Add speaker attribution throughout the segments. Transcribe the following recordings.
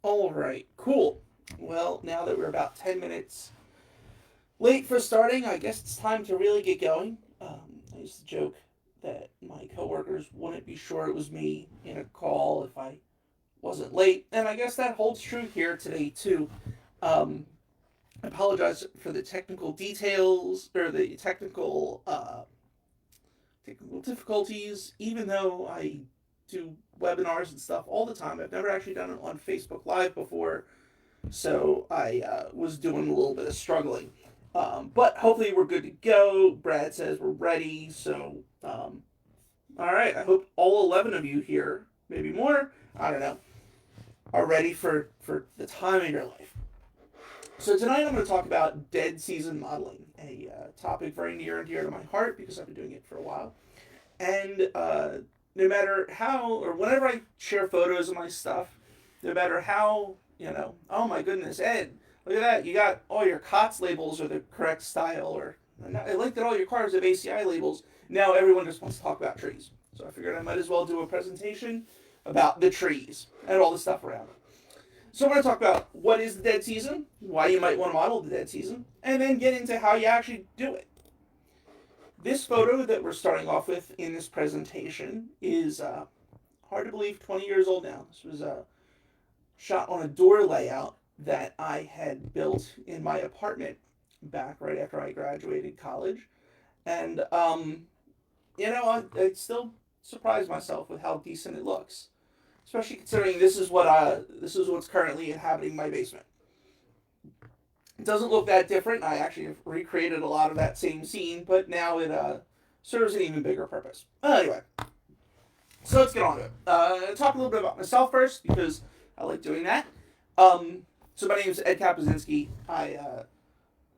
Speaker 1: All right, cool. Well, now that we're about 10 minutes late for starting, I guess it's time to really get going. I used to joke that my coworkers wouldn't be sure it was me in a call if I wasn't late, and I guess that holds true here today, too. Um, I apologize for the technical details or the technical difficulties, even though I do webinars and stuff all the time. I've never actually done it on Facebook Live before, so I was doing a little bit of struggling. But hopefully we're good to go. Brad says we're ready, so all right. I hope all 11 of you here, maybe more, I don't know, are ready for the time of your life. So tonight I'm going to talk about dead season modeling, a topic very near and dear to my heart because I've been doing it for a while. And no matter how or whenever I share photos of my stuff, no matter how, oh my goodness, Ed, look at that, you got all your COTS labels are the correct style, or I like that all your cars have ACI labels. Now everyone just wants to talk about trees. So I figured I might as well do a presentation about the trees and all the stuff around it. So we're going to talk about what is the dead season, why you might want to model the dead season, and then get into how you actually do it. This photo that we're starting off with in this presentation is hard to believe 20 years old now. This was shot on a door layout that I had built in my apartment back right after I graduated college. And, I still surprise myself with how decent it looks, especially considering this is what's currently inhabiting my basement. It doesn't look that different. I actually have recreated a lot of that same scene, but now it serves an even bigger purpose. Anyway, so let's get on to it. Talk a little bit about myself first because I like doing that. So my name is Ed Kapuscinski. I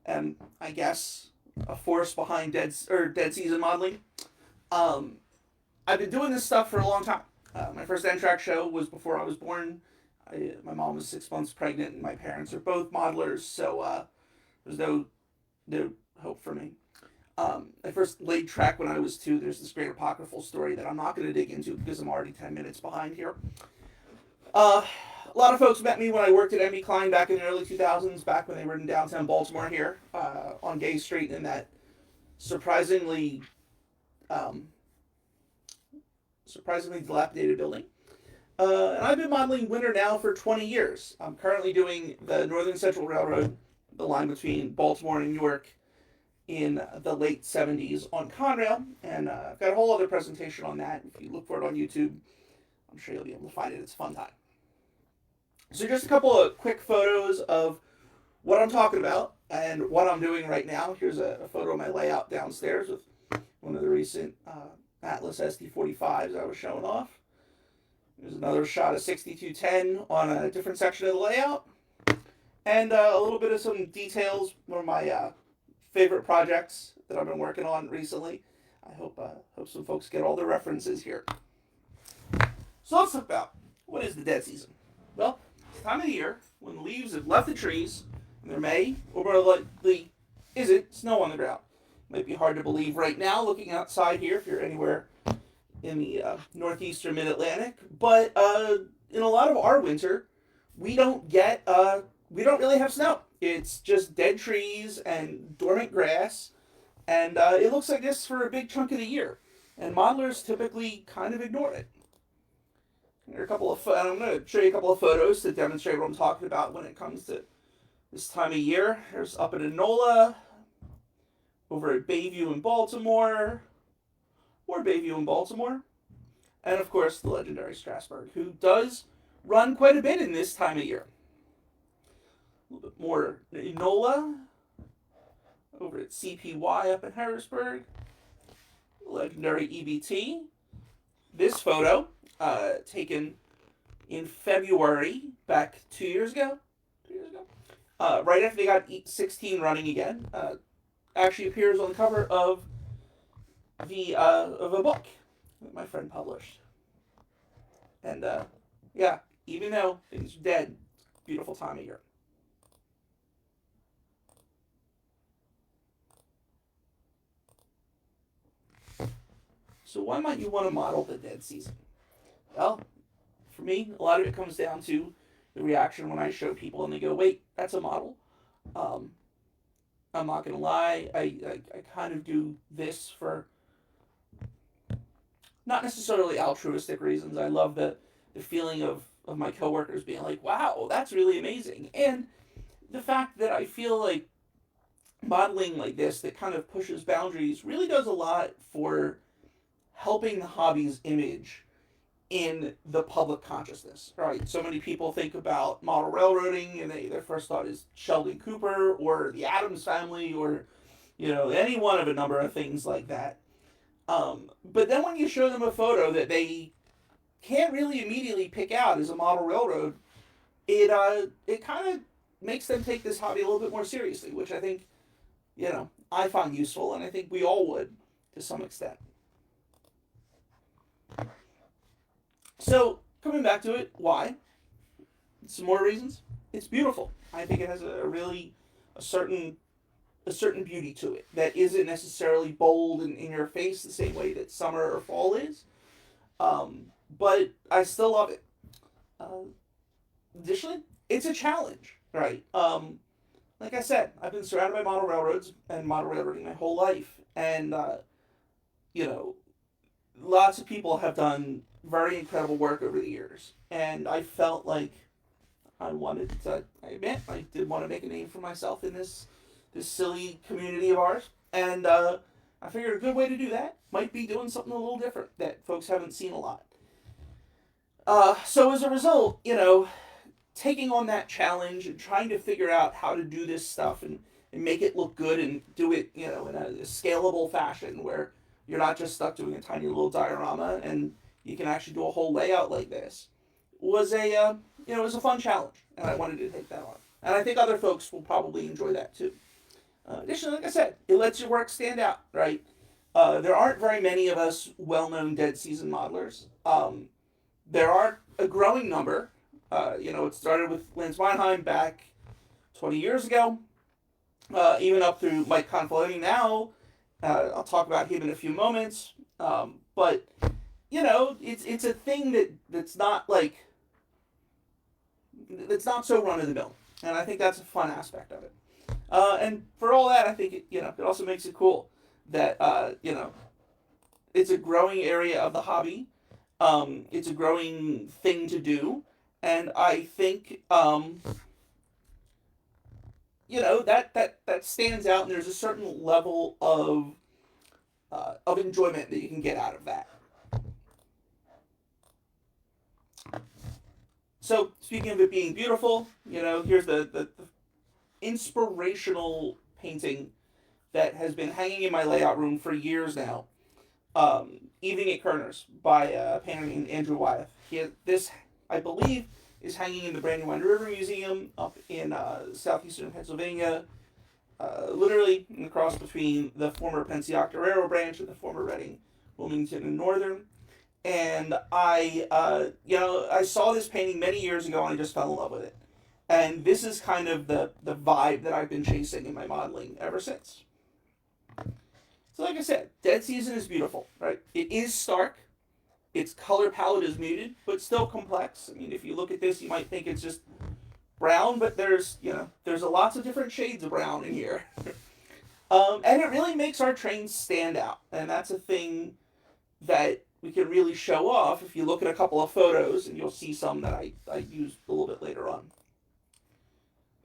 Speaker 1: am, I guess, a force behind dead season modeling. I've been doing this stuff for a long time. My first N-Track show was before I was born. My mom was 6 months pregnant, and my parents are both modelers, so there's no hope for me. I first laid track when I was 2. There's this great apocryphal story that I'm not going to dig into because I'm already 10 minutes behind here. A lot of folks met me when I worked at MB Klein back in the early 2000s, back when they were in downtown Baltimore here, on Gay Street in that surprisingly dilapidated building. And I've been modeling winter now for 20 years. I'm currently doing the Northern Central Railroad, the line between Baltimore and New York, in the late 70s on Conrail. And I've got a whole other presentation on that. If you look for it on YouTube, I'm sure you'll be able to find it. It's a fun time. So just a couple of quick photos of what I'm talking about and what I'm doing right now. Here's a photo of my layout downstairs with one of the recent Atlas ST45s I was showing off. There's another shot of 6210 on a different section of the layout. And a little bit of some details, one of my favorite projects that I've been working on recently. I hope some folks get all the references here. So let's talk about what is the dead season. Well, it's the time of the year when the leaves have left the trees and there may, or more likely isn't, snow on the ground. It might be hard to believe right now looking outside here if you're anywhere in the northeast or mid-Atlantic, but in a lot of our winter, we don't really have snow. It's just dead trees and dormant grass, and it looks like this for a big chunk of the year. And modelers typically kind of ignore it. I'm going to show you a couple of photos to demonstrate what I'm talking about when it comes to this time of year. There's up at Enola, over at Bayview in Baltimore, and of course the legendary Strasburg, who does run quite a bit in this time of year. A little bit more Enola, over at CPY up in Harrisburg, legendary EBT. This photo, taken in February, back 2 years ago, right after they got 16 running again, actually appears on the cover of a book that my friend published. And yeah, even though things are dead, beautiful time of year. So why might you want to model the dead season? Well, for me, a lot of it comes down to the reaction when I show people and they go, wait, that's a model. Um, I'm not going to lie. I kind of do this for not necessarily altruistic reasons. I love the feeling of my coworkers being like, wow, that's really amazing. And the fact that I feel like modeling like this that kind of pushes boundaries really does a lot for helping the hobby's image in the public consciousness, right? So many people think about model railroading and their first thought is Sheldon Cooper or the Addams Family or, any one of a number of things like that. But then when you show them a photo that they can't really immediately pick out as a model railroad, it kind of makes them take this hobby a little bit more seriously, which I think, I find useful, and I think we all would to some extent. So coming back to it, why? Some more reasons. It's beautiful. I think it has a certain beauty to it that isn't necessarily bold and in your face the same way that summer or fall is. But I still love it. Additionally, it's a challenge, right? Like I said, I've been surrounded by model railroads and model railroading my whole life, and you know, lots of people have done very incredible work over the years, and I felt like I wanted to. I admit I did want to make a name for myself in this silly community of ours, and I figured a good way to do that might be doing something a little different that folks haven't seen a lot. So as a result, taking on that challenge and trying to figure out how to do this stuff and make it look good and do it, in a scalable fashion where you're not just stuck doing a tiny little diorama and you can actually do a whole layout like this was it was a fun challenge, and I wanted to take that on. And I think other folks will probably enjoy that too. Additionally, like I said, it lets your work stand out, right? There aren't very many of us well-known dead season modelers. There are a growing number. It started with Lance Weinheim back 20 years ago, even up through Mike Confaloni now. I'll talk about him in a few moments. But it's a thing that's not so run of the mill, and I think that's a fun aspect of it. And for all that, I think it also makes it cool that it's a growing area of the hobby. It's a growing thing to do, and I think that stands out, and there's a certain level of enjoyment that you can get out of that. So speaking of it being beautiful, here's the inspirational painting that has been hanging in my layout room for years now. Evening at Kerner's by a painter named Andrew Wyeth. This, I believe, is hanging in the Brandywine River Museum up in southeastern Pennsylvania, literally in the cross between the former Pennsauken Railroad branch and the former Reading, Wilmington, and Northern. And I saw this painting many years ago and I just fell in love with it. And this is kind of the vibe that I've been chasing in my modeling ever since. So like I said, Dead Season is beautiful, right? It is stark. Its color palette is muted, but still complex. I mean, if you look at this, you might think it's just brown, but there's lots of different shades of brown in here. And it really makes our trains stand out. And that's a thing that we can really show off if you look at a couple of photos, and you'll see some that I used a little bit later on.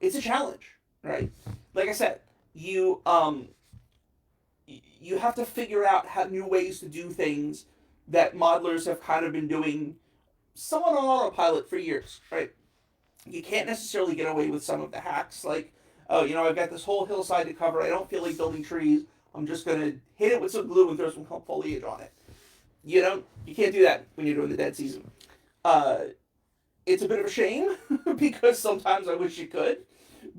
Speaker 1: It's a challenge, right? Like I said, you have to figure out new ways to do things that modelers have kind of been doing somewhat on autopilot for years, right? You can't necessarily get away with some of the hacks, like, oh, I've got this whole hillside to cover, I don't feel like building trees, I'm just going to hit it with some glue and throw some foliage on it. You can't do that when you're doing the Dead Season. It's a bit of a shame, because sometimes I wish you could,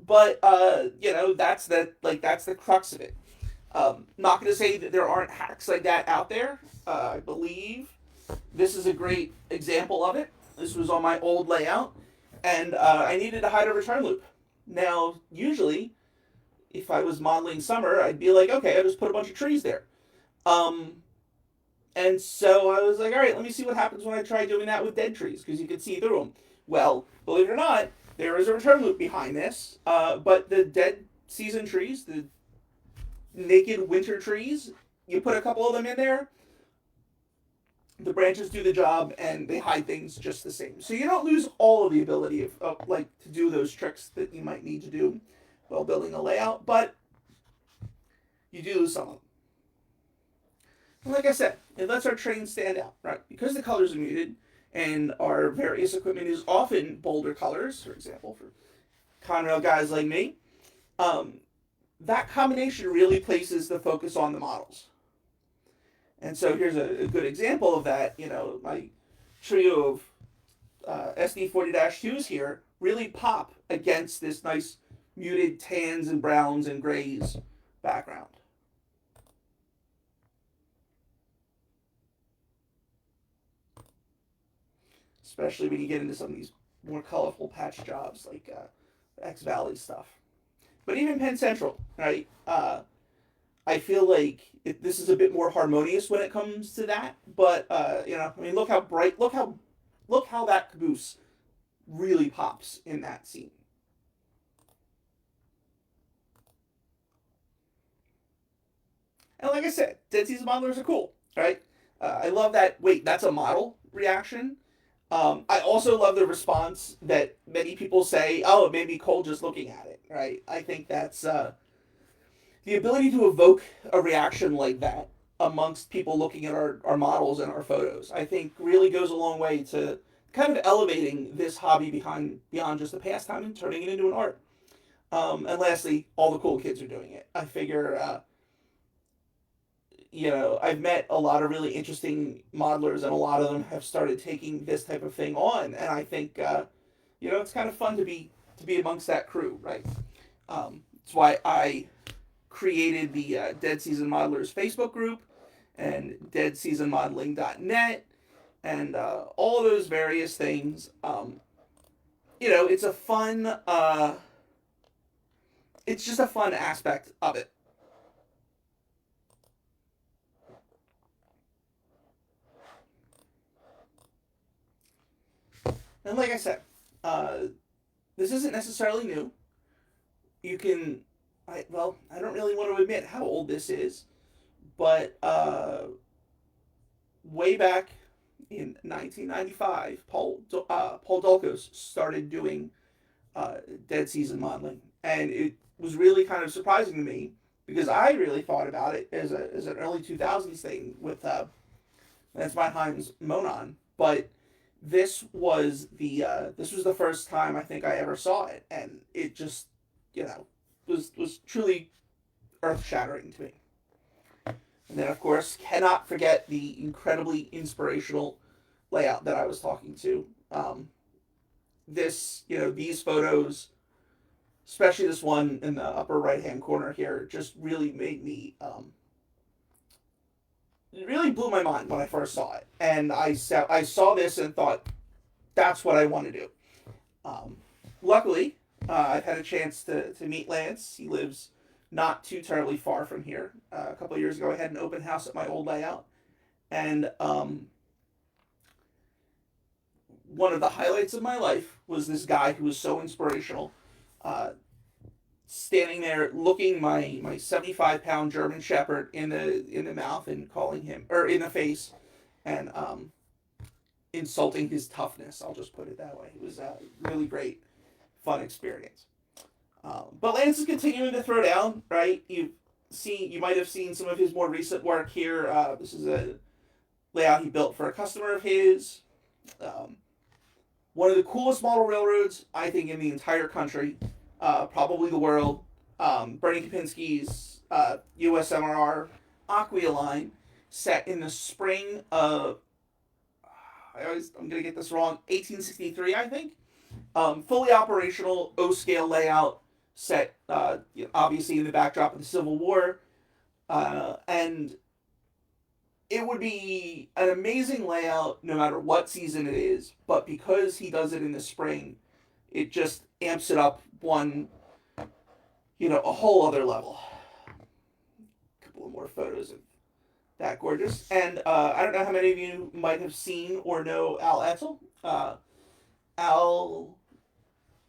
Speaker 1: but, that's the crux of it. Not going to say that there aren't hacks like that out there. I believe this is a great example of it. This was on my old layout, and I needed to hide a return loop. Now, usually, if I was modeling summer, I'd be like, okay, I'll just put a bunch of trees there. And so I was like, all right, let me see what happens when I try doing that with dead trees, because you can see through them. Well, believe it or not, there is a return loop behind this. But the dead season trees, the naked winter trees, you put a couple of them in there, the branches do the job and they hide things just the same. So you don't lose all of the ability of like to do those tricks that you might need to do while building a layout, but you do lose some of them. And like I said, it lets our train stand out, right? Because the colors are muted and our various equipment is often bolder colors, for example, for Conrail guys like me, that combination really places the focus on the models. And so here's a good example of that. You know, my trio of SD40-2s here really pop against this nice muted tans and browns and grays background. Especially when you get into some of these more colorful patch jobs like X Valley stuff. But even Penn Central, right? I feel like this is a bit more harmonious when it comes to that. But you know, I mean, look how bright, look how that caboose really pops in that scene. And like I said, Dead Season modelers are cool, right? I love that. Wait, that's a model reaction. I also love the response that many people say, "Oh, it made me cold just looking at it." Right? I think that's the ability to evoke a reaction like that amongst people looking at our models and our photos. I think really goes a long way to kind of elevating this hobby beyond just a pastime and turning it into an art. And lastly, all the cool kids are doing it. I figure you know, I've met a lot of really interesting modelers, and a lot of them have started taking this type of thing on. And I think, you know, it's kind of fun to be amongst that crew, right? That's why I created the Dead Season Modelers Facebook group and deadseasonmodeling.net and all of those various things. You know, it's a fun. It's just a fun aspect of it. And like I said, uh, this isn't necessarily new. You can, I don't really want to admit how old this is, but way back in 1995, Paul Dulkos started doing dead season modeling, and it was really kind of surprising to me because I really thought about it as an early 2000s thing with that's my Heinz Monon, but this was the first time I think I ever saw it, and it just you know was truly earth shattering to me. And then of course cannot forget the incredibly inspirational layout that I was talking to. This you know these photos, especially this one in the upper right hand corner here, just really made me it really blew my mind when I first saw it, and I saw this and thought that's what I want to do. Um, Luckily, I've had a chance to meet Lance. He lives not too terribly far from here. A couple of years ago, I had an open house at my old layout, and one of the highlights of my life was this guy who was so inspirational. Uh, Standing there looking my 75-pound German Shepherd in the mouth and calling him or in the face and insulting his toughness. I'll just put it that way. It was a really great, fun experience. But Lance is continuing to throw down. Right, you might have seen some of his more recent work here. This is a layout he built for a customer of his. Um, One of the coolest model railroads I think in the entire country. Probably the world. Bernie Kapuscinski's USMRR Aquia line, set in the spring of I'm gonna get this wrong 1863 I think. Fully operational O scale layout, set obviously in the backdrop of the Civil War, and it would be an amazing layout no matter what season it is. But because he does it in the spring, it just amps it up a whole other level. A couple of more photos of that gorgeous. And I don't know how many of you might have seen or know Al Etzel. Al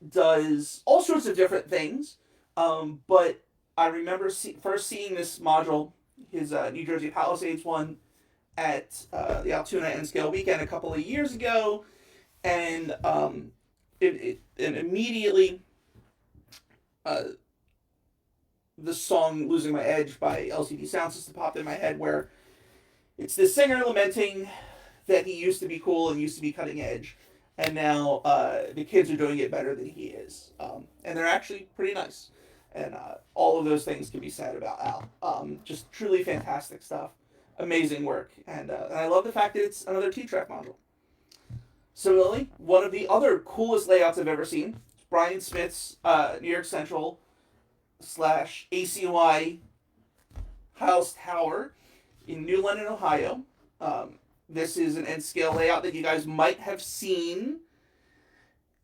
Speaker 1: does all sorts of different things, but I remember first seeing this module, his New Jersey Palisades one, at the Altoona N Scale weekend a couple of years ago, and and immediately uh, the song "Losing My Edge" by LCD Sound System popped in my head, where it's this singer lamenting that he used to be cool and used to be cutting edge, and now the kids are doing it better than he is, and they're actually pretty nice. And all of those things can be said about Al. Just truly fantastic stuff, amazing work, and I love the fact that it's another T-track module. Similarly, one of the other coolest layouts I've ever seen, Brian Smith's New York Central slash ACY House Tower in New London, Ohio. This is an N scale layout that you guys might have seen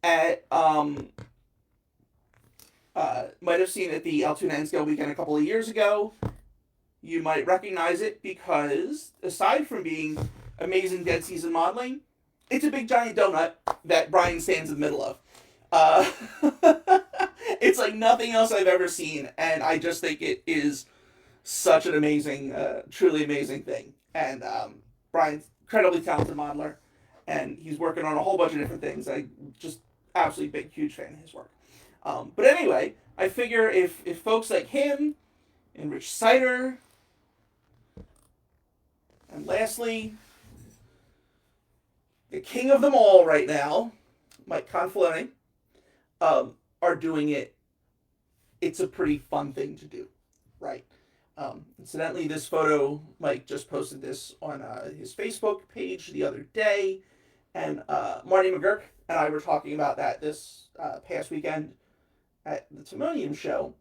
Speaker 1: at the Altoona N scale weekend a couple of years ago. You might recognize it because, aside from being amazing dead season modeling, it's a big giant donut that Brian stands in the middle of. It's like nothing else I've ever seen, and I just think it is such an amazing, truly amazing thing. And Brian's incredibly talented modeler, and he's working on a whole bunch of different things. I just absolutely big, huge fan of his work. But anyway, I figure if folks like him and Rich Sider, and lastly, the king of them all right now, Mike Conflone, are doing it, it's a pretty fun thing to do, right? Incidentally, this photo, Mike just posted this on his Facebook page the other day, and Marty McGurk and I were talking about that this past weekend at the Timonium show,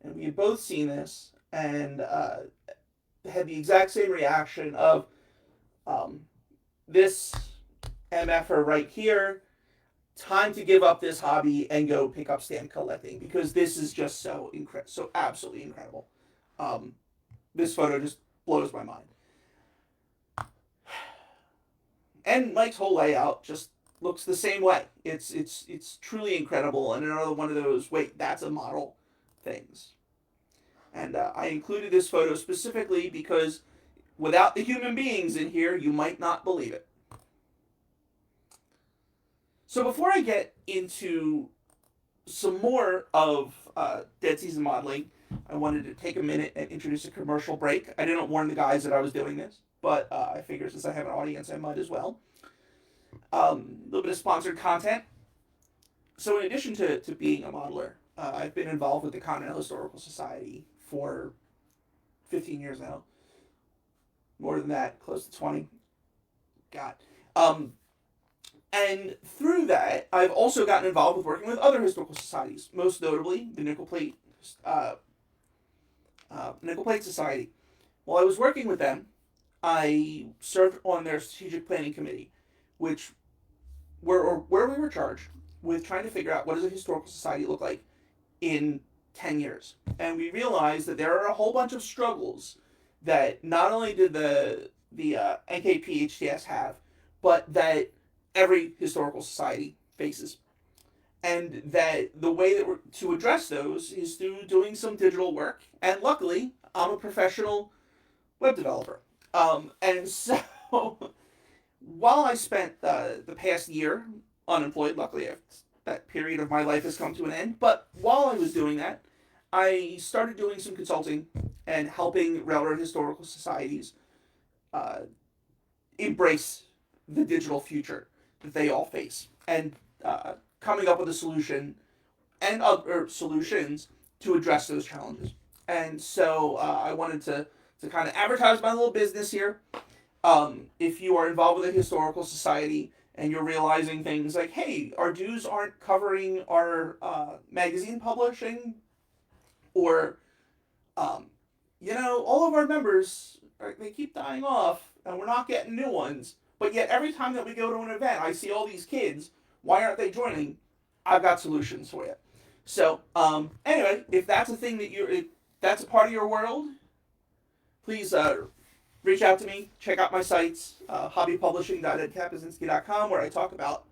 Speaker 1: and we had both seen this, and had the exact same reaction of this MFer right here, time to give up this hobby and go pick up stamp collecting, because this is just so absolutely incredible. This photo just blows my mind. And Mike's whole layout just looks the same way. It's truly incredible, and another one of those, wait, that's a model things. And I included this photo specifically because without the human beings in here, you might not believe it. So before I get into some more of dead season modeling, I wanted to take a minute and introduce a commercial break. I didn't warn the guys that I was doing this, but I figured since I have an audience, I might as well. A little bit of sponsored content. So in addition to being a modeler, I've been involved with the Continental Historical Society for 15 years now. More than that, close to 20. God. And through that, I've also gotten involved with working with other historical societies, most notably the Nickel Plate Society. While I was working with them, I served on their strategic planning committee, where we were charged with trying to figure out what does a historical society look like in 10 years. And we realized that there are a whole bunch of struggles that not only did the NKPHTS have, but that every historical society faces. And that the way that we're to address those is through doing some digital work. And luckily, I'm a professional web developer. And so while I spent the past year unemployed, luckily that period of my life has come to an end, but while I was doing that, I started doing some consulting and helping railroad historical societies embrace the digital future that they all face, and coming up with a solution and other solutions to address those challenges. And so I wanted to kind of advertise my little business here. If you are involved with a historical society and you're realizing things like, hey, our dues aren't covering our magazine publishing, or all of our members, they keep dying off and we're not getting new ones, but yet every time that we go to an event, I see all these kids, why aren't they joining? I've got solutions for you. So anyway, if that's a thing if that's a part of your world, please reach out to me. Check out my sites, hobbypublishing.edkapuscinski.com, where I talk about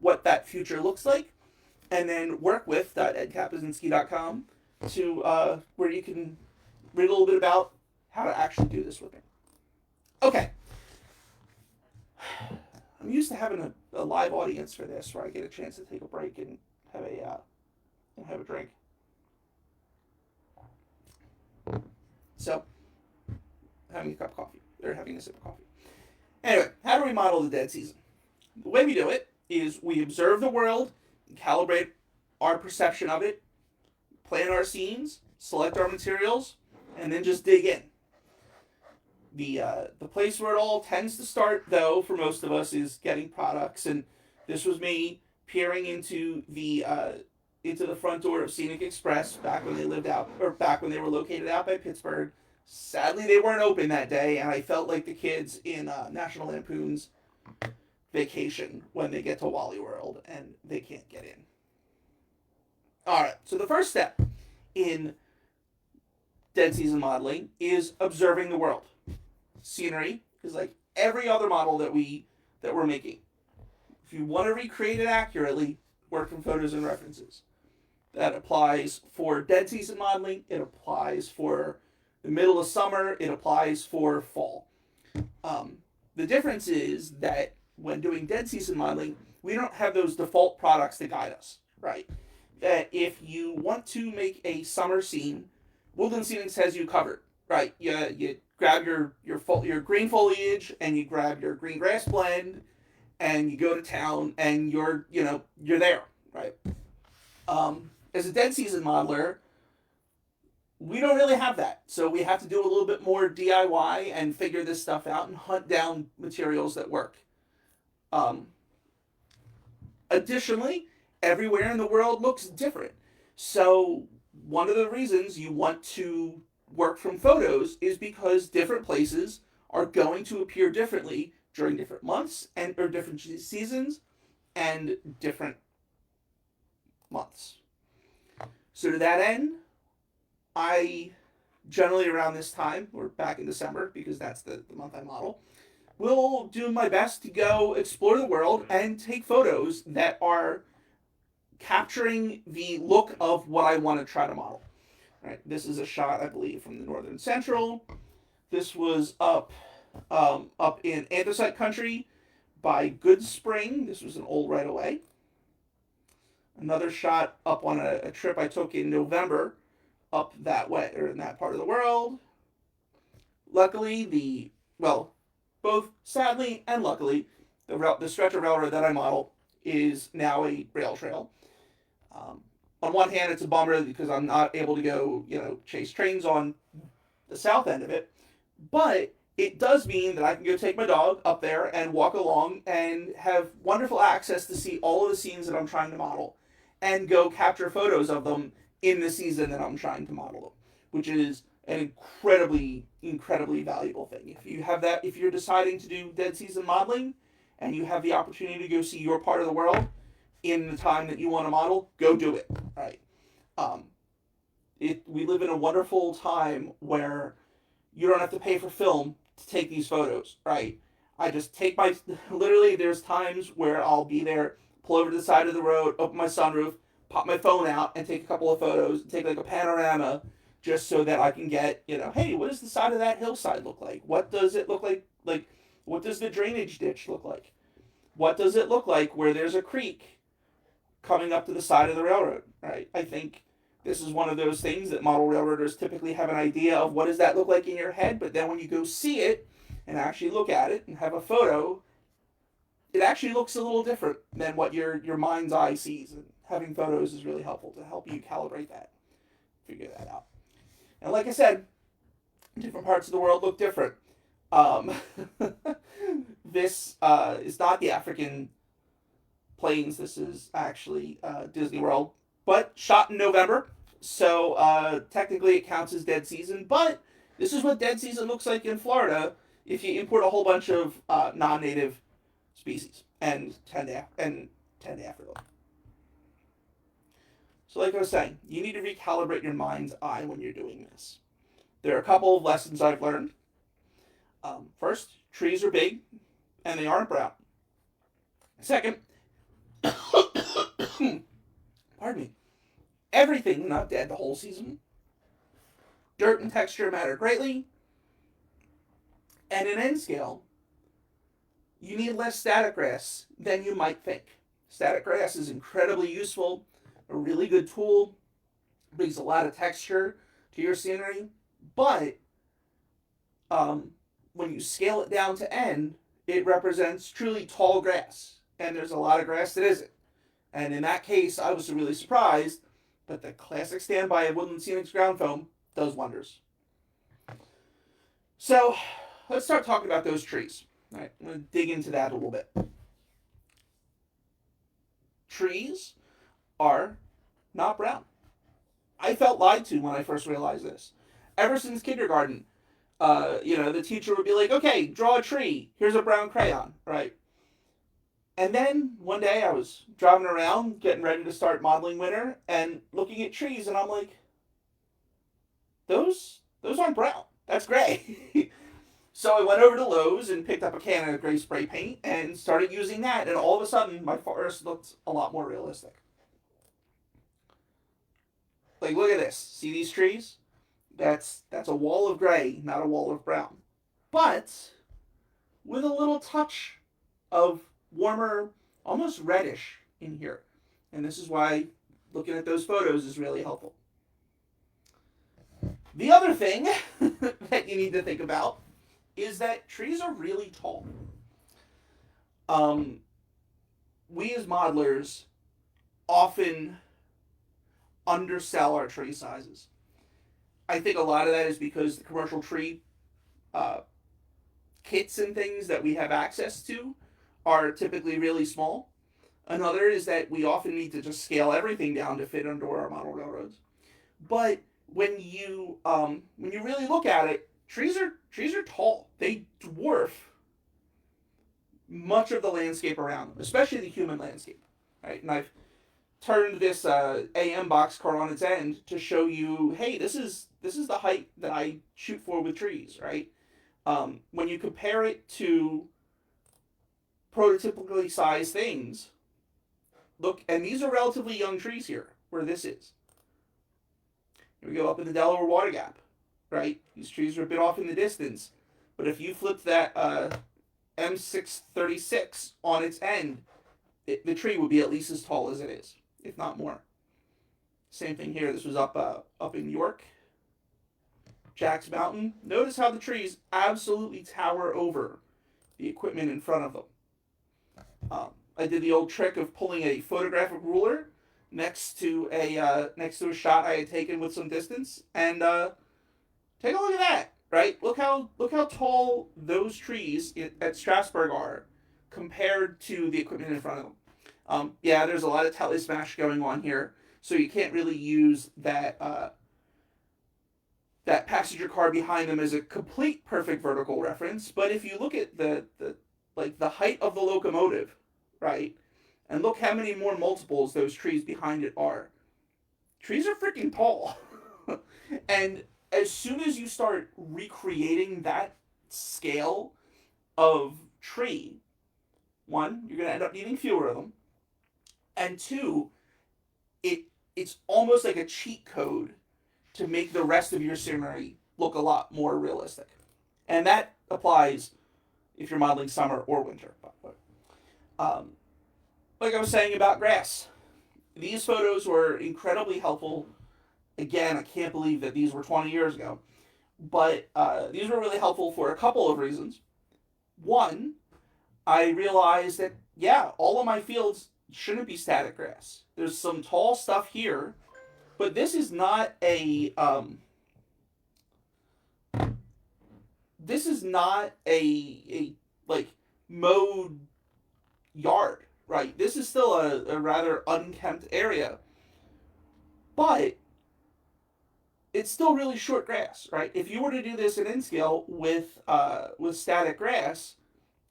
Speaker 1: what that future looks like, and then work with edkapuscinski.com to where you can read a little bit about how to actually do this with me. Okay. I'm used to having a live audience for this, where I get a chance to take a break and have a drink. So, having a cup of coffee, or having a sip of coffee. Anyway, how do we model the dead season? The way we do it is we observe the world, calibrate our perception of it, plan our scenes, select our materials, and then just dig in. The place where it all tends to start, though, for most of us, is getting products, and this was me peering into the front door of Scenic Express back when they were located out by Pittsburgh. Sadly, they weren't open that day, and I felt like the kids in National Lampoon's Vacation when they get to Wally World and they can't get in. All right, so the first step in dead season modeling is observing the world. Scenery is like every other model that we're making. If you want to recreate it accurately, work from photos and references. That applies for dead season modeling. It applies for the middle of summer. It applies for fall. The difference is that when doing dead season modeling, we don't have those default products to guide us, right? That if you want to make a summer scene, Woodland Scenics has you covered, right? You grab your green foliage and you grab your green grass blend and you go to town and you're there, right? As a dead season modeler, we don't really have that. So we have to do a little bit more DIY and figure this stuff out and hunt down materials that work. Additionally, everywhere in the world looks different. So one of the reasons you want to work from photos is because different places are going to appear differently during different months or different seasons and different months. So to that end, I generally around this time, or back in December, because that's the month I model, will do my best to go explore the world and take photos that are capturing the look of what I want to try to model. Right, this is a shot, I believe, from the Northern Central. This was up in Anthracite Country by Good Spring. This was an old right-of-way. Another shot up on a trip I took in November up that way, or in that part of the world. Luckily, both sadly and luckily, the stretch of railroad that I model is now a rail trail. On one hand, it's a bummer because I'm not able to go, chase trains on the south end of it, but it does mean that I can go take my dog up there and walk along and have wonderful access to see all of the scenes that I'm trying to model and go capture photos of them in the season that I'm trying to model them, which is an incredibly, incredibly valuable thing. If you're deciding to do dead season modeling and you have the opportunity to go see your part of the world in the time that you want to model, go do it, right? We live in a wonderful time where you don't have to pay for film to take these photos, right? I just take literally there's times where I'll be there, pull over to the side of the road, open my sunroof, pop my phone out and take a couple of photos, take like a panorama, just so that I can get, hey, what does the side of that hillside look like? What does it look like? Like, what does the drainage ditch look like? What does it look like where there's a creek coming up to the side of the railroad, right? I think this is one of those things that model railroaders typically have an idea of what does that look like in your head, but then when you go see it and actually look at it and have a photo, it actually looks a little different than what your mind's eye sees. And having photos is really helpful to help you calibrate that, figure that out. And like I said, different parts of the world look different. This is not the African plains. This is actually Disney World, but shot in November. So technically it counts as dead season, but this is what dead season looks like in Florida if you import a whole bunch of non-native species and tend to after them. So like I was saying, you need to recalibrate your mind's eye when you're doing this. There are a couple of lessons I've learned. First, trees are big and they aren't brown. Second, Pardon me. Everything not dead the whole season. Dirt and texture matter greatly. And in N scale, you need less static grass than you might think. Static grass is incredibly useful, a really good tool, brings a lot of texture to your scenery, but when you scale it down to N, it represents truly tall grass, and there's a lot of grass that isn't. And in that case, I was really surprised, but the classic standby of Woodland Scenics ground foam does wonders. So let's start talking about those trees. All right, I'm going to dig into that a little bit. Trees are not brown. I felt lied to when I first realized this. Ever since kindergarten, the teacher would be like, okay, draw a tree. Here's a brown crayon, right? And then one day I was driving around, getting ready to start modeling winter, and looking at trees, and I'm like, those aren't brown. That's gray. So I went over to Lowe's and picked up a can of gray spray paint and started using that, and all of a sudden my forest looked a lot more realistic. Like, look at this. See these trees? That's a wall of gray, not a wall of brown. But with a little touch of warmer, almost reddish in here. And this is why looking at those photos is really helpful. The other thing that you need to think about is that trees are really tall. We as modelers often undersell our tree sizes. I think a lot of that is because the commercial tree kits and things that we have access to are typically really small. Another is that we often need to just scale everything down to fit under our model railroads. But when you really look at it, trees are tall. They dwarf much of the landscape around them, especially the human landscape. Right? And I've turned this AM boxcar on its end to show you, hey, this is the height that I shoot for with trees, right? When you compare it to prototypically sized things, look, and these are relatively young trees here, where this is. Here we go up in the Delaware Water Gap, right? These trees are a bit off in the distance, but if you flip that M636 on its end, the tree would be at least as tall as it is, if not more. Same thing here. This was up in York, Jack's Mountain. Notice how the trees absolutely tower over the equipment in front of them. I did the old trick of pulling a photographic ruler next to a shot I had taken with some distance, and take a look at that. Right? Look how tall those trees at Strasburg are compared to the equipment in front of them. Yeah, there's a lot of tele smash going on here, so you can't really use that passenger car behind them as a complete perfect vertical reference. But if you look at the height of the locomotive, right, and look how many more multiples those trees behind it are. Trees are freaking tall, and as soon as you start recreating that scale of tree, one, you're going to end up needing fewer of them, and two, it's almost like a cheat code to make the rest of your scenery look a lot more realistic. And that applies if you're modeling summer or winter. Like I was saying about grass, these photos were incredibly helpful. Again, I can't believe that these were 20 years ago. But these were really helpful for a couple of reasons. One, I realized that, yeah, all of my fields shouldn't be static grass. There's some tall stuff here, but this is not a like mowed yard, right? This is still a rather unkempt area, but it's still really short grass, right? If you were to do this in N-scale with static grass,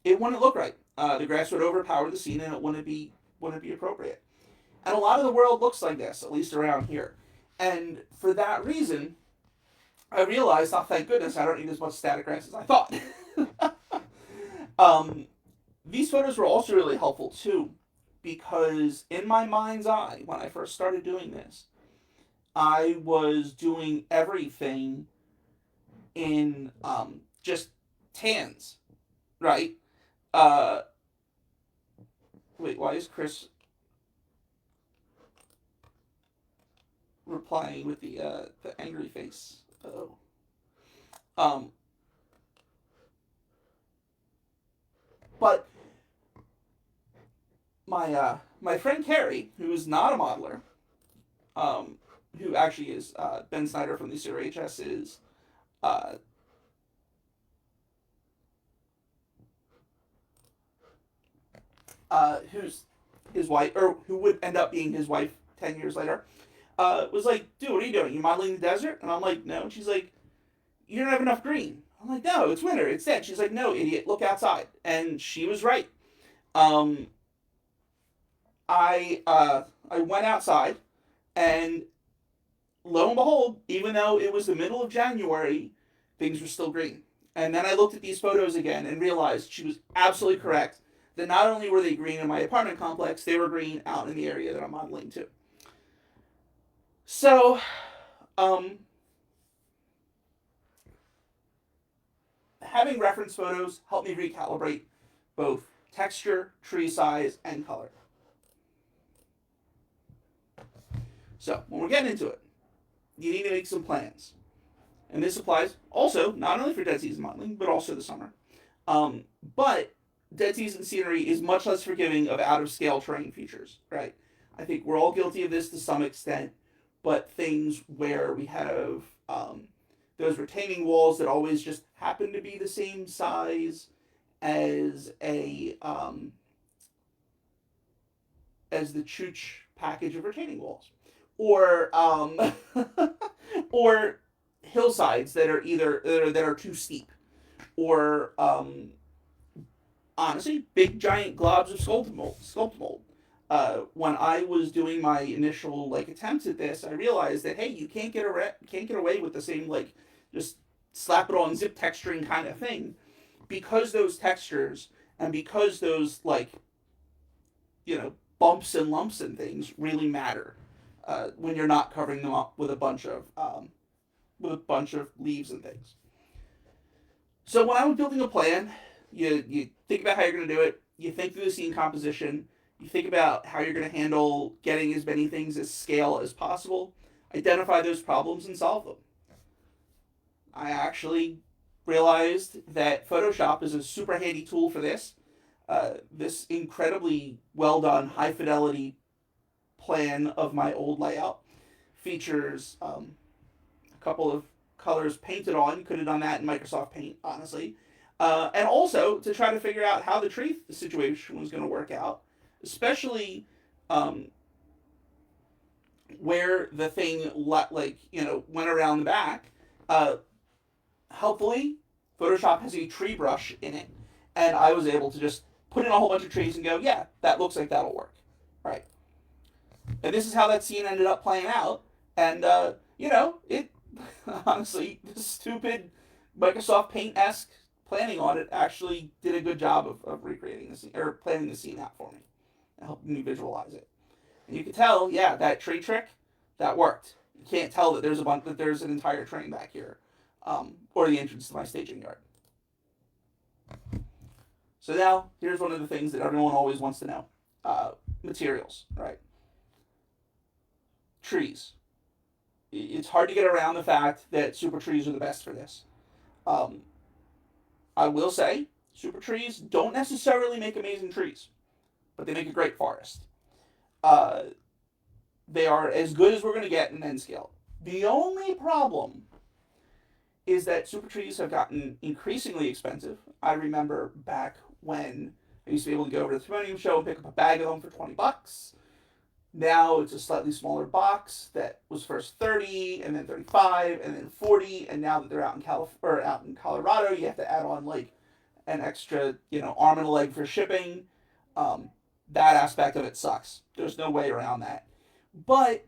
Speaker 1: it wouldn't look right. The grass would overpower the scene, and it wouldn't be appropriate. And a lot of the world looks like this, at least around here. And for that reason, I realized, oh, thank goodness, I don't need as much static grass as I thought. These photos were also really helpful too, because in my mind's eye, when I first started doing this, I was doing everything in just tans, right? Uh, Wait, why is Chris replying with the angry face? Oh, um, but my friend Carrie, who is not a modeler, um, who actually is Ben Snyder from the CRHS is uh, who's his wife, or who would end up being his wife 10 years later, was like, "Dude, what are you doing? You modeling the desert?" And I'm like, "No." And she's like, "You don't have enough green." I'm like, "No, it's winter. It's dead." She's like, "No, idiot. Look outside." And she was right. Um, I went outside, and lo and behold, even though it was the middle of January, things were still green. And then I looked at these photos again and realized she was absolutely correct that not only were they green in my apartment complex, they were green out in the area that I'm modeling too. So, um, having reference photos helped me recalibrate both texture, tree size, and color. So, when we're getting into it, you need to make some plans. And this applies also not only for dead season modeling, but also the summer. But dead season scenery is much less forgiving of out of scale terrain features, right? I think we're all guilty of this to some extent, but things where we have those retaining walls that always just happen to be the same size as as the Chooch package of retaining walls, or or hillsides that are that are too steep, or honestly, big giant globs of sculpt mold. When I was doing my initial like attempts at this, I realized that hey, you can't get away with the same like just slap it on zip texturing kind of thing, because those textures and because those like bumps and lumps and things really matter when you're not covering them up with a bunch of leaves and things. So when I was building a plan, you think about how you're going to do it. You think through the scene composition. You think about how you're going to handle getting as many things as scale as possible. Identify those problems and solve them. I actually realized that Photoshop is a super handy tool for this. This incredibly well done, high fidelity plan of my old layout features a couple of colors painted on. You could have done that in Microsoft Paint, honestly. And also to try to figure out how the tree situation was going to work out, especially where the thing went around the back. Helpfully, Photoshop has a tree brush in it, and I was able to just put in a whole bunch of trees and go, yeah, that looks like that'll work, right? And this is how that scene ended up playing out. And it honestly, the stupid Microsoft Paint esque planning on it actually did a good job of recreating the scene or planning the scene out for me, and helping me visualize it. And you could tell, yeah, that tree trick that worked. You can't tell that there's an entire train back here, or the entrance to my staging yard. So now here's one of the things that everyone always wants to know: materials, right? Trees. It's hard to get around the fact that super trees are the best for this. Um, I will say, super trees don't necessarily make amazing trees, but they make a great forest. Uh, they are as good as we're going to get in N scale. The only problem is that super trees have gotten increasingly expensive. I remember back when I used to be able to go over to the Timonium show and pick up a bag of them for $20. Now it's a slightly smaller box that was first 30 and then 35 and then 40, and now that they're out in Colorado, you have to add on like an extra, arm and a leg for shipping. That aspect of it sucks. There's no way around that. But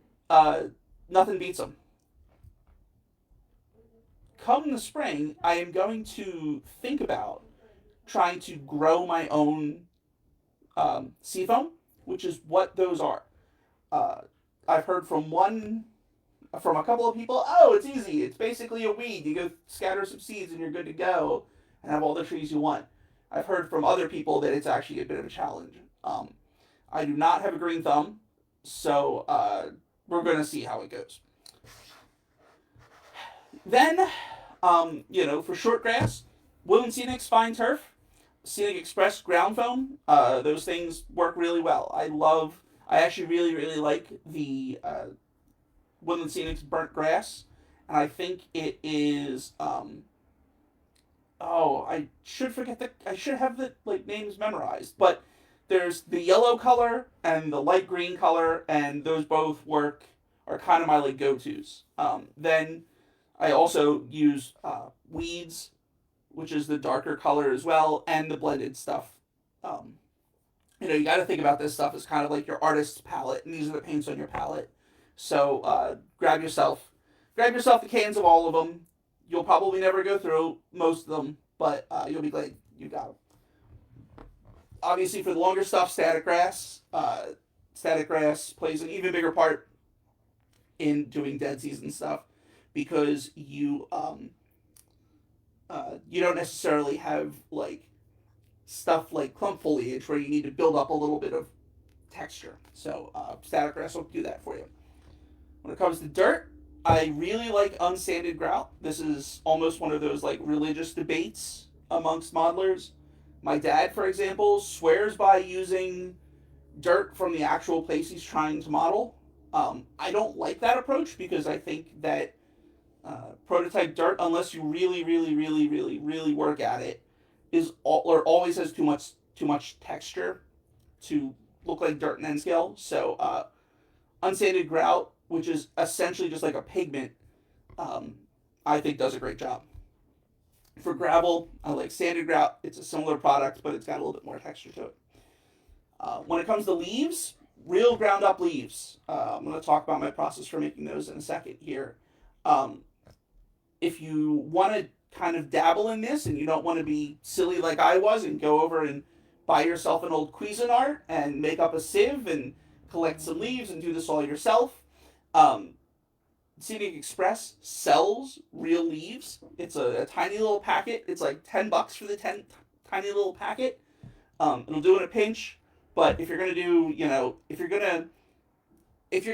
Speaker 1: nothing beats them. Come the spring, I am going to think about trying to grow my own seafoam which is what those are. Uh, I've heard from a couple of people, oh, it's easy. It's basically a weed. You go scatter some seeds and you're good to go and have all the trees you want. I've heard from other people that it's actually a bit of a challenge. I do not have a green thumb, so we're going to see how it goes. Then, for short grass, Woodland Scenics Fine Turf, Scenic Express Ground Foam, those things work really well. I actually really, really like the Woodland Scenics Burnt Grass, and I think it is, I should have the names memorized, but there's the yellow color and the light green color, and those both are kind of my go-tos. Then I also use Weeds, which is the darker color as well, and the blended stuff. You got to think about this stuff as kind of like your artist's palette, and these are the paints on your palette. So grab yourself the cans of all of them. You'll probably never go through most of them, but you'll be glad you got them. Obviously, for the longer stuff, static grass. Static grass plays an even bigger part in doing dead season stuff because you don't necessarily have stuff like clump foliage where you need to build up a little bit of texture. So static grass will do that for you. When it comes to dirt, I really like unsanded grout. This is almost one of those religious debates amongst modelers. My dad, for example, swears by using dirt from the actual place he's trying to model. I don't like that approach because I think that prototype dirt, unless you really, really, really, really, really work at it, always has too much texture to look like dirt in N scale. So unsanded grout, which is essentially just like a pigment, I think does a great job. For gravel, I like sanded grout. It's a similar product, but it's got a little bit more texture to it. When it comes to leaves, real ground up leaves. I'm going to talk about my process for making those in a second here. If you want to kind of dabble in this and you don't want to be silly like I was and go over and buy yourself an old Cuisinart and make up a sieve and collect some leaves and do this all yourself, Scenic Express sells real leaves. It's a tiny little packet. It's like $10 for the tiny little packet. It'll do in a pinch. But if you're gonna do, if you're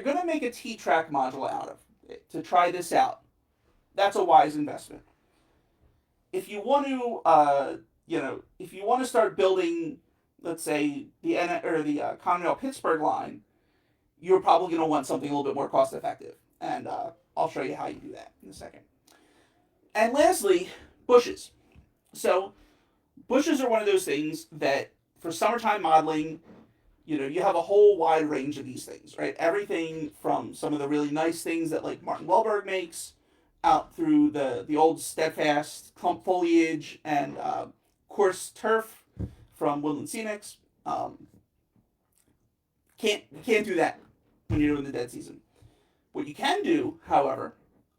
Speaker 1: gonna make a T-track module out of it to try this out, that's a wise investment. If you want to start building, let's say the Conrail Pittsburgh line, you're probably gonna want something a little bit more cost effective. And I'll show you how you do that in a second. And lastly, bushes. So bushes are one of those things that for summertime modeling, you have a whole wide range of these things, right? Everything from some of the really nice things that Martin Welberg makes out through the old steadfast clump foliage and coarse turf from Woodland Scenics. Can't do that when you're doing the dead season. What you can do, however,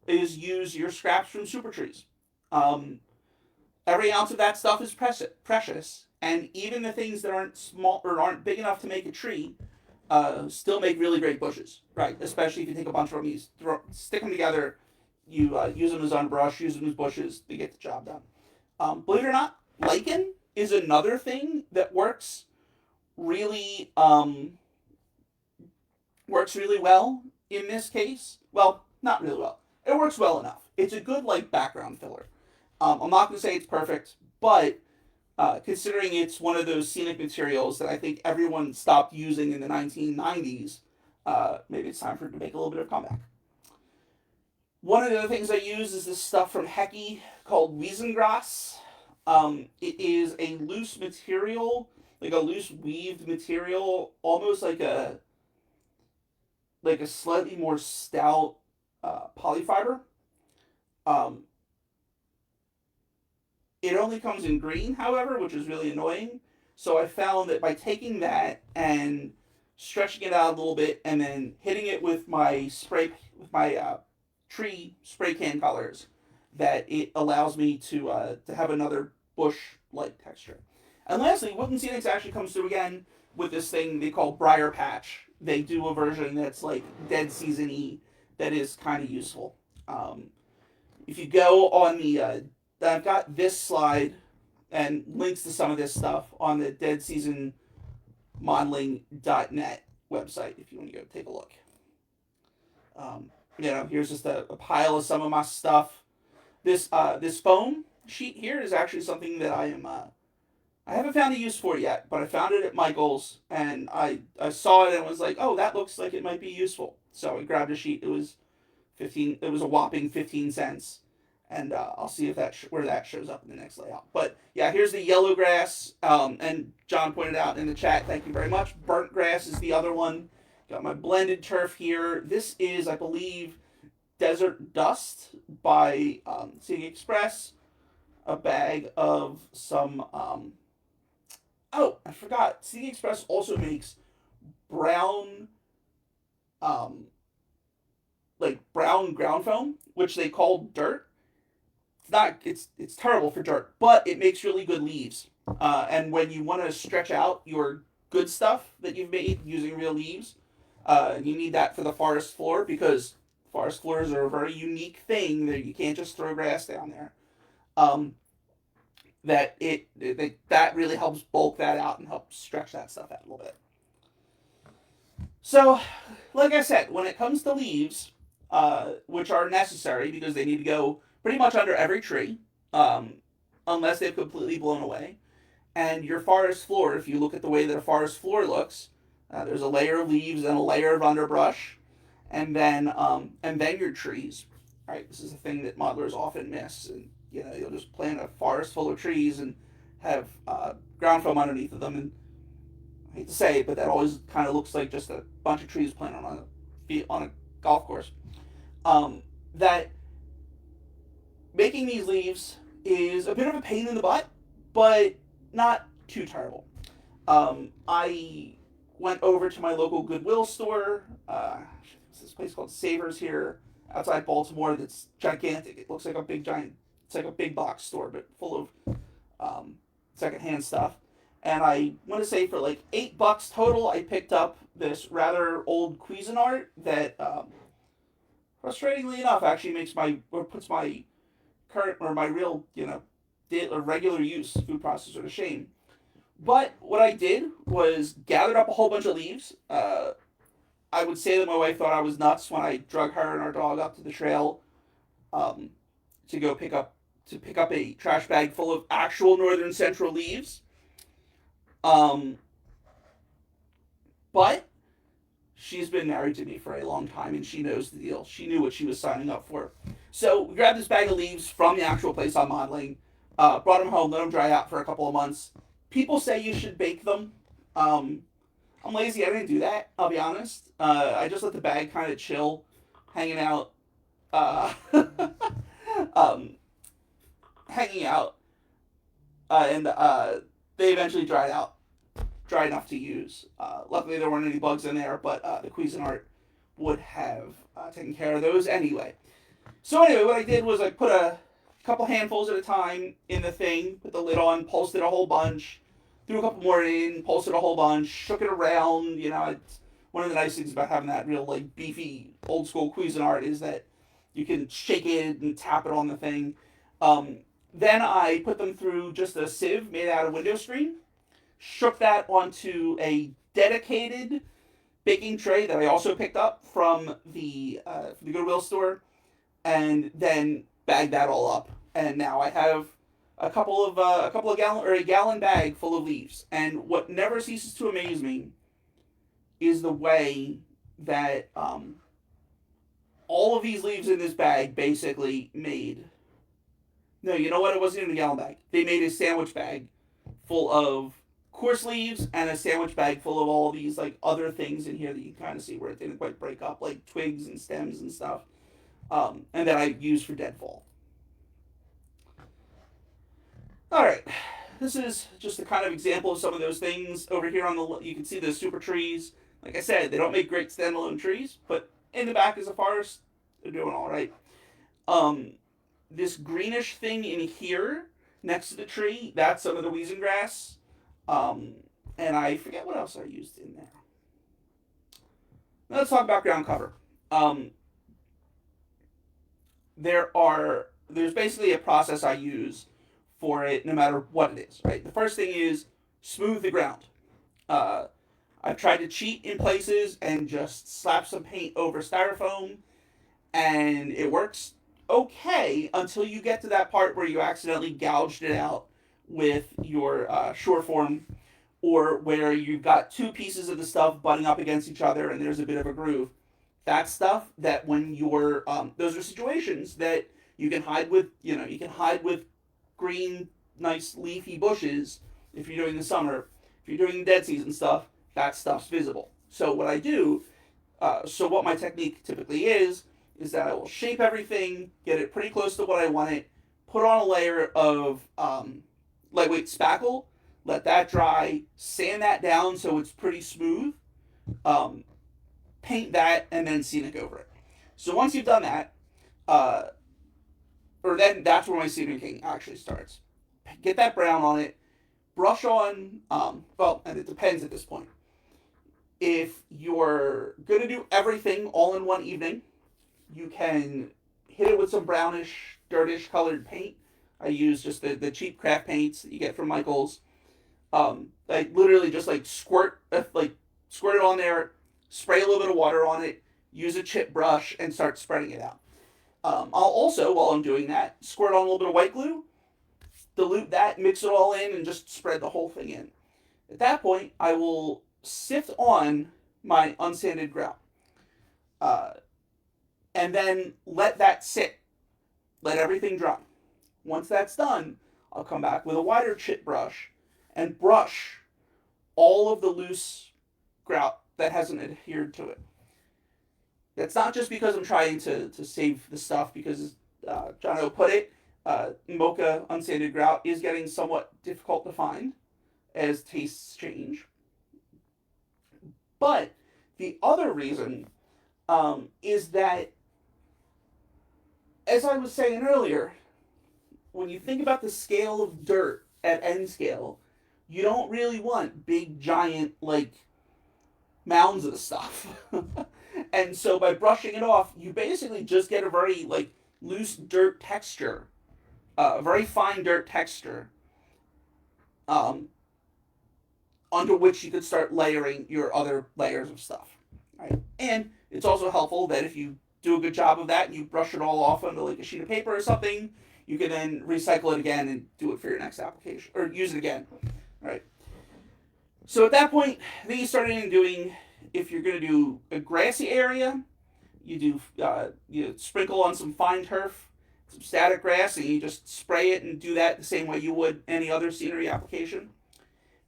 Speaker 1: is use your scraps from super trees. Every ounce of that stuff is precious, and even the things that aren't small or aren't big enough to make a tree still make really great bushes, right? Especially if you take a bunch of them, stick them together, you use them as underbrush, use them as bushes, they get the job done. Believe it or not, lichen is another thing that works really well in this case. Well, not really well. It works well enough. It's a good background filler. I'm not going to say it's perfect, but considering it's one of those scenic materials that I think everyone stopped using in the 1990s, maybe it's time for it to make a little bit of a comeback. One of the other things I use is this stuff from Hecke called Wiesengras. It is a loose material, like a loose weaved material, almost like a slightly more stout polyfiber. It only comes in green, however, which is really annoying. So I found that by taking that and stretching it out a little bit and then hitting it with my tree spray can colors, that it allows me to have another bush-like texture. And lastly, Woodland Scenics actually comes through again with this thing they call Briar Patch. They do a version that's like dead season-y that is kind of useful. Um, if you go on the, I've got this slide and links to some of this stuff on the deadseasonmodeling.net website if you want to go take a look. Here's just a pile of some of my stuff. This foam sheet here is actually something that I haven't found a use for it yet, but I found it at Michael's and I saw it and was like, oh, that looks like it might be useful. So I grabbed a sheet. It was a whopping 15 cents, and I'll see if where that shows up in the next layout. But yeah, here's the yellow grass, and John pointed out in the chat. Thank you very much. Burnt grass is the other one. Got my blended turf here. This is, I believe, Desert Dust by City Express. A bag of some. Oh, I forgot. City Express also makes brown, brown ground foam, which they call dirt. It's terrible for dirt, but it makes really good leaves. And when you want to stretch out your good stuff that you've made using real leaves, you need that for the forest floor because forest floors are a very unique thing that you can't just throw grass down there. That really helps bulk that out and help stretch that stuff out a little bit. So, like I said, when it comes to leaves, which are necessary because they need to go pretty much under every tree, unless they've completely blown away, and your forest floor, if you look at the way that a forest floor looks, there's a layer of leaves and a layer of underbrush, and then your trees. All right, this is a thing that modelers often miss, and you'll just plant a forest full of trees and have ground foam underneath of them, and I hate to say it, but that always kind of looks like just a bunch of trees planted on a golf course. That making these leaves is a bit of a pain in the butt, but not too terrible. I went over to my local Goodwill store. This place called Savers here outside Baltimore that's gigantic. It looks like a big giant. It's like a big box store, but full of secondhand stuff. And I want to say for like $8 total, I picked up this rather old Cuisinart that, frustratingly enough, actually puts my current or my real regular use food processor to shame. But what I did was gathered up a whole bunch of leaves. I would say that my wife thought I was nuts when I drug her and our dog up to the trail to go pick up a trash bag full of actual northern central leaves. But she's been married to me for a long time and she knows the deal. She knew what she was signing up for. So we grabbed this bag of leaves from the actual place I'm modeling, brought them home, let them dry out for a couple of months. People say you should bake them. I'm lazy. I didn't do that. I'll be honest. I just let the bag kind of chill, hanging out, hanging out, and they eventually dried enough to use. Luckily, there weren't any bugs in there, but the Cuisinart would have taken care of those anyway. So anyway, what I did was I put a couple handfuls at a time in the thing, put the lid on, pulsed it a whole bunch, threw a couple more in, pulsed it a whole bunch, shook it around. It's one of the nice things about having that real beefy old school Cuisinart is that you can shake it and tap it on the thing. Then I put them through just a sieve made out of window screen, shook that onto a dedicated baking tray that I also picked up from the Goodwill store, and then bagged that all up. And now I have a gallon bag full of leaves. And what never ceases to amaze me is the way that all of these leaves in this bag basically made. No, you know what? It wasn't even a gallon bag. They made a sandwich bag full of coarse leaves and a sandwich bag full of all these other things in here that you kind of see where it didn't quite break up, like twigs and stems and stuff. And that I used for deadfall. All right, this is just a kind of example of some of those things over here you can see the super trees. Like I said, they don't make great standalone trees, but in the back is a forest. They're doing all right. This greenish thing in here next to the tree, that's some of the weasel grass. And And I forget what else I used in there. Now let's talk about ground cover. Um, there's basically a process I use for it, no matter what it is. Right. The first thing is smooth the ground. Uh, I've tried to cheat in places and just slap some paint over styrofoam, and it works okay until you get to that part where you accidentally gouged it out with your shore form, or where you've got two pieces of the stuff butting up against each other and there's a bit of a groove. That's stuff that when you're those are situations that you can hide with, you can hide with green, nice leafy bushes if you're doing the summer. If you're doing the dead season stuff, that stuff's visible. So what I do, what my technique typically is that I will shape everything, get it pretty close to what I want it, put on a layer of lightweight spackle, let that dry, sand that down so it's pretty smooth, um, paint that, and then scenic over it. So once you've done that, uh, or then that's where my scenicking actually starts. Get that brown on it, brush on, and it depends at this point. If you're going to do everything all in one evening, you can hit it with some brownish, dirtish colored paint. I use just the cheap craft paints that you get from Michael's. I literally just squirt it on there, spray a little bit of water on it, use a chip brush, and start spreading it out. I'll also, while I'm doing that, squirt on a little bit of white glue, dilute that, mix it all in, and just spread the whole thing in. At that point, I will sift on my unsanded grout. Uh, and then let that sit. Let everything dry. Once that's done, I'll come back with a wider chip brush and brush all of the loose grout that hasn't adhered to it. That's not just because I'm trying to save the stuff, because John O put it, mocha unsanded grout is getting somewhat difficult to find as tastes change. But the other reason is that, as I was saying earlier, when you think about the scale of dirt at N scale, you don't really want big, giant, mounds of stuff. And so by brushing it off, you basically just get a very, loose dirt texture, a very fine dirt texture, um, onto which you could start layering your other layers of stuff. Right? And it's also helpful that if you do a good job of that and you brush it all off onto a sheet of paper or something, you can then recycle it again and do it for your next application, or use it again. Right? So at that point, then you start in doing, if you're going to do a grassy area, you do you sprinkle on some fine turf, some static grass, and you just spray it and do that the same way you would any other scenery application.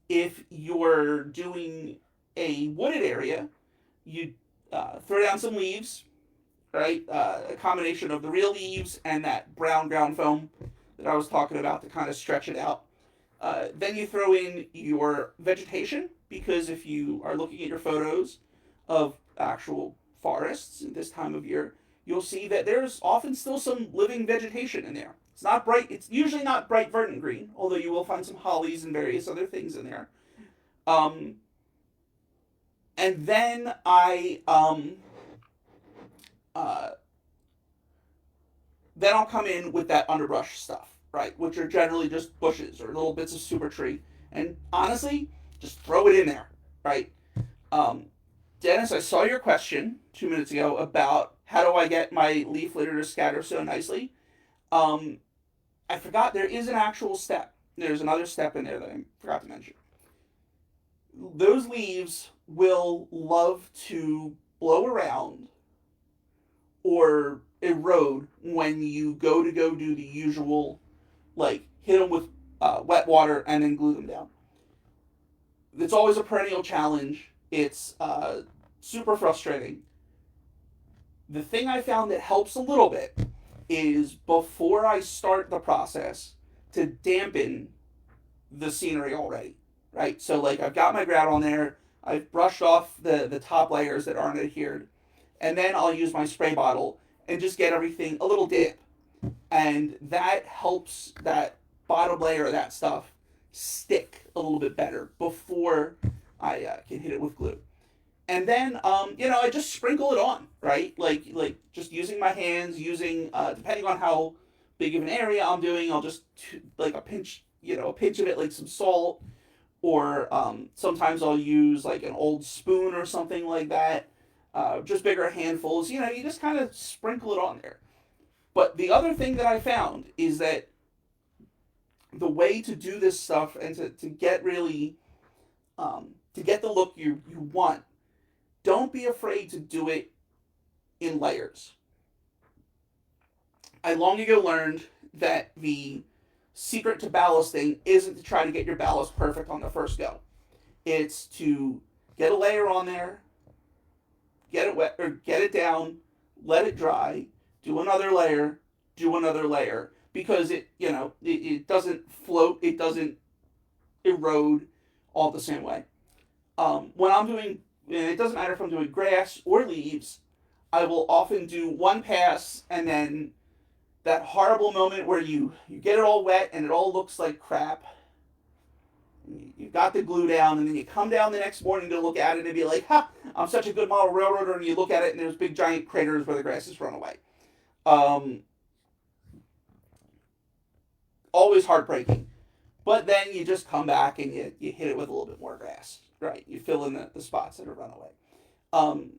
Speaker 1: If you're doing a wooded area, you throw down some leaves, right? A combination of the real leaves and that brown ground foam that I was talking about to kind of stretch it out. Then you throw in your vegetation, because if you are looking at your photos of actual forests at this time of year, you'll see that there's often still some living vegetation in there. It's not bright. It's usually not bright verdant green, although you will find some hollies and various other things in there. Um, and then uh, then I'll come in with that underbrush stuff, right? Which are generally just bushes or little bits of super tree. And honestly, just throw it in there, right? Um, Dennis, I saw your question 2 minutes ago about how do I get my leaf litter to scatter so nicely. Um, I forgot there is an actual step. There's another step in there that I forgot to mention. Those leaves will love to blow around or erode when you go do the usual, hit them with wet water and then glue them down. It's always a perennial challenge. It's super frustrating. The thing I found that helps a little bit is before I start the process to dampen the scenery already, right? So I've got my grout on there, I've brushed off the top layers that aren't adhered, and then I'll use my spray bottle and just get everything a little damp. And that helps that bottom layer of that stuff stick a little bit better before I can hit it with glue. And then I just sprinkle it on, right? Like just using my hands, using depending on how big of an area I'm doing, I'll just like a pinch of it, like some salt, or sometimes I'll use like an old spoon or something like that. Just bigger handfuls, you just kind of sprinkle it on there. But the other thing that I found is that the way to do this stuff and to get really to get the look you want, don't be afraid to do it in layers. I long ago learned that the secret to ballasting isn't to try to get your ballast perfect on the first go. It's to get a layer on there, get it wet or get it down, let it dry, do another layer, because it doesn't float, it doesn't erode all the same way. When I'm doing, it doesn't matter if I'm doing grass or leaves, I will often do one pass, and then that horrible moment where you get it all wet and it all looks like crap. You got the glue down, and then you come down the next morning to look at it and be like, "Ha! I'm such a good model railroader." And you look at it, and there's big giant craters where the grass has run away. Um, Always heartbreaking. But then you just come back and you hit it with a little bit more grass, right? You fill in the spots that have run away. Um,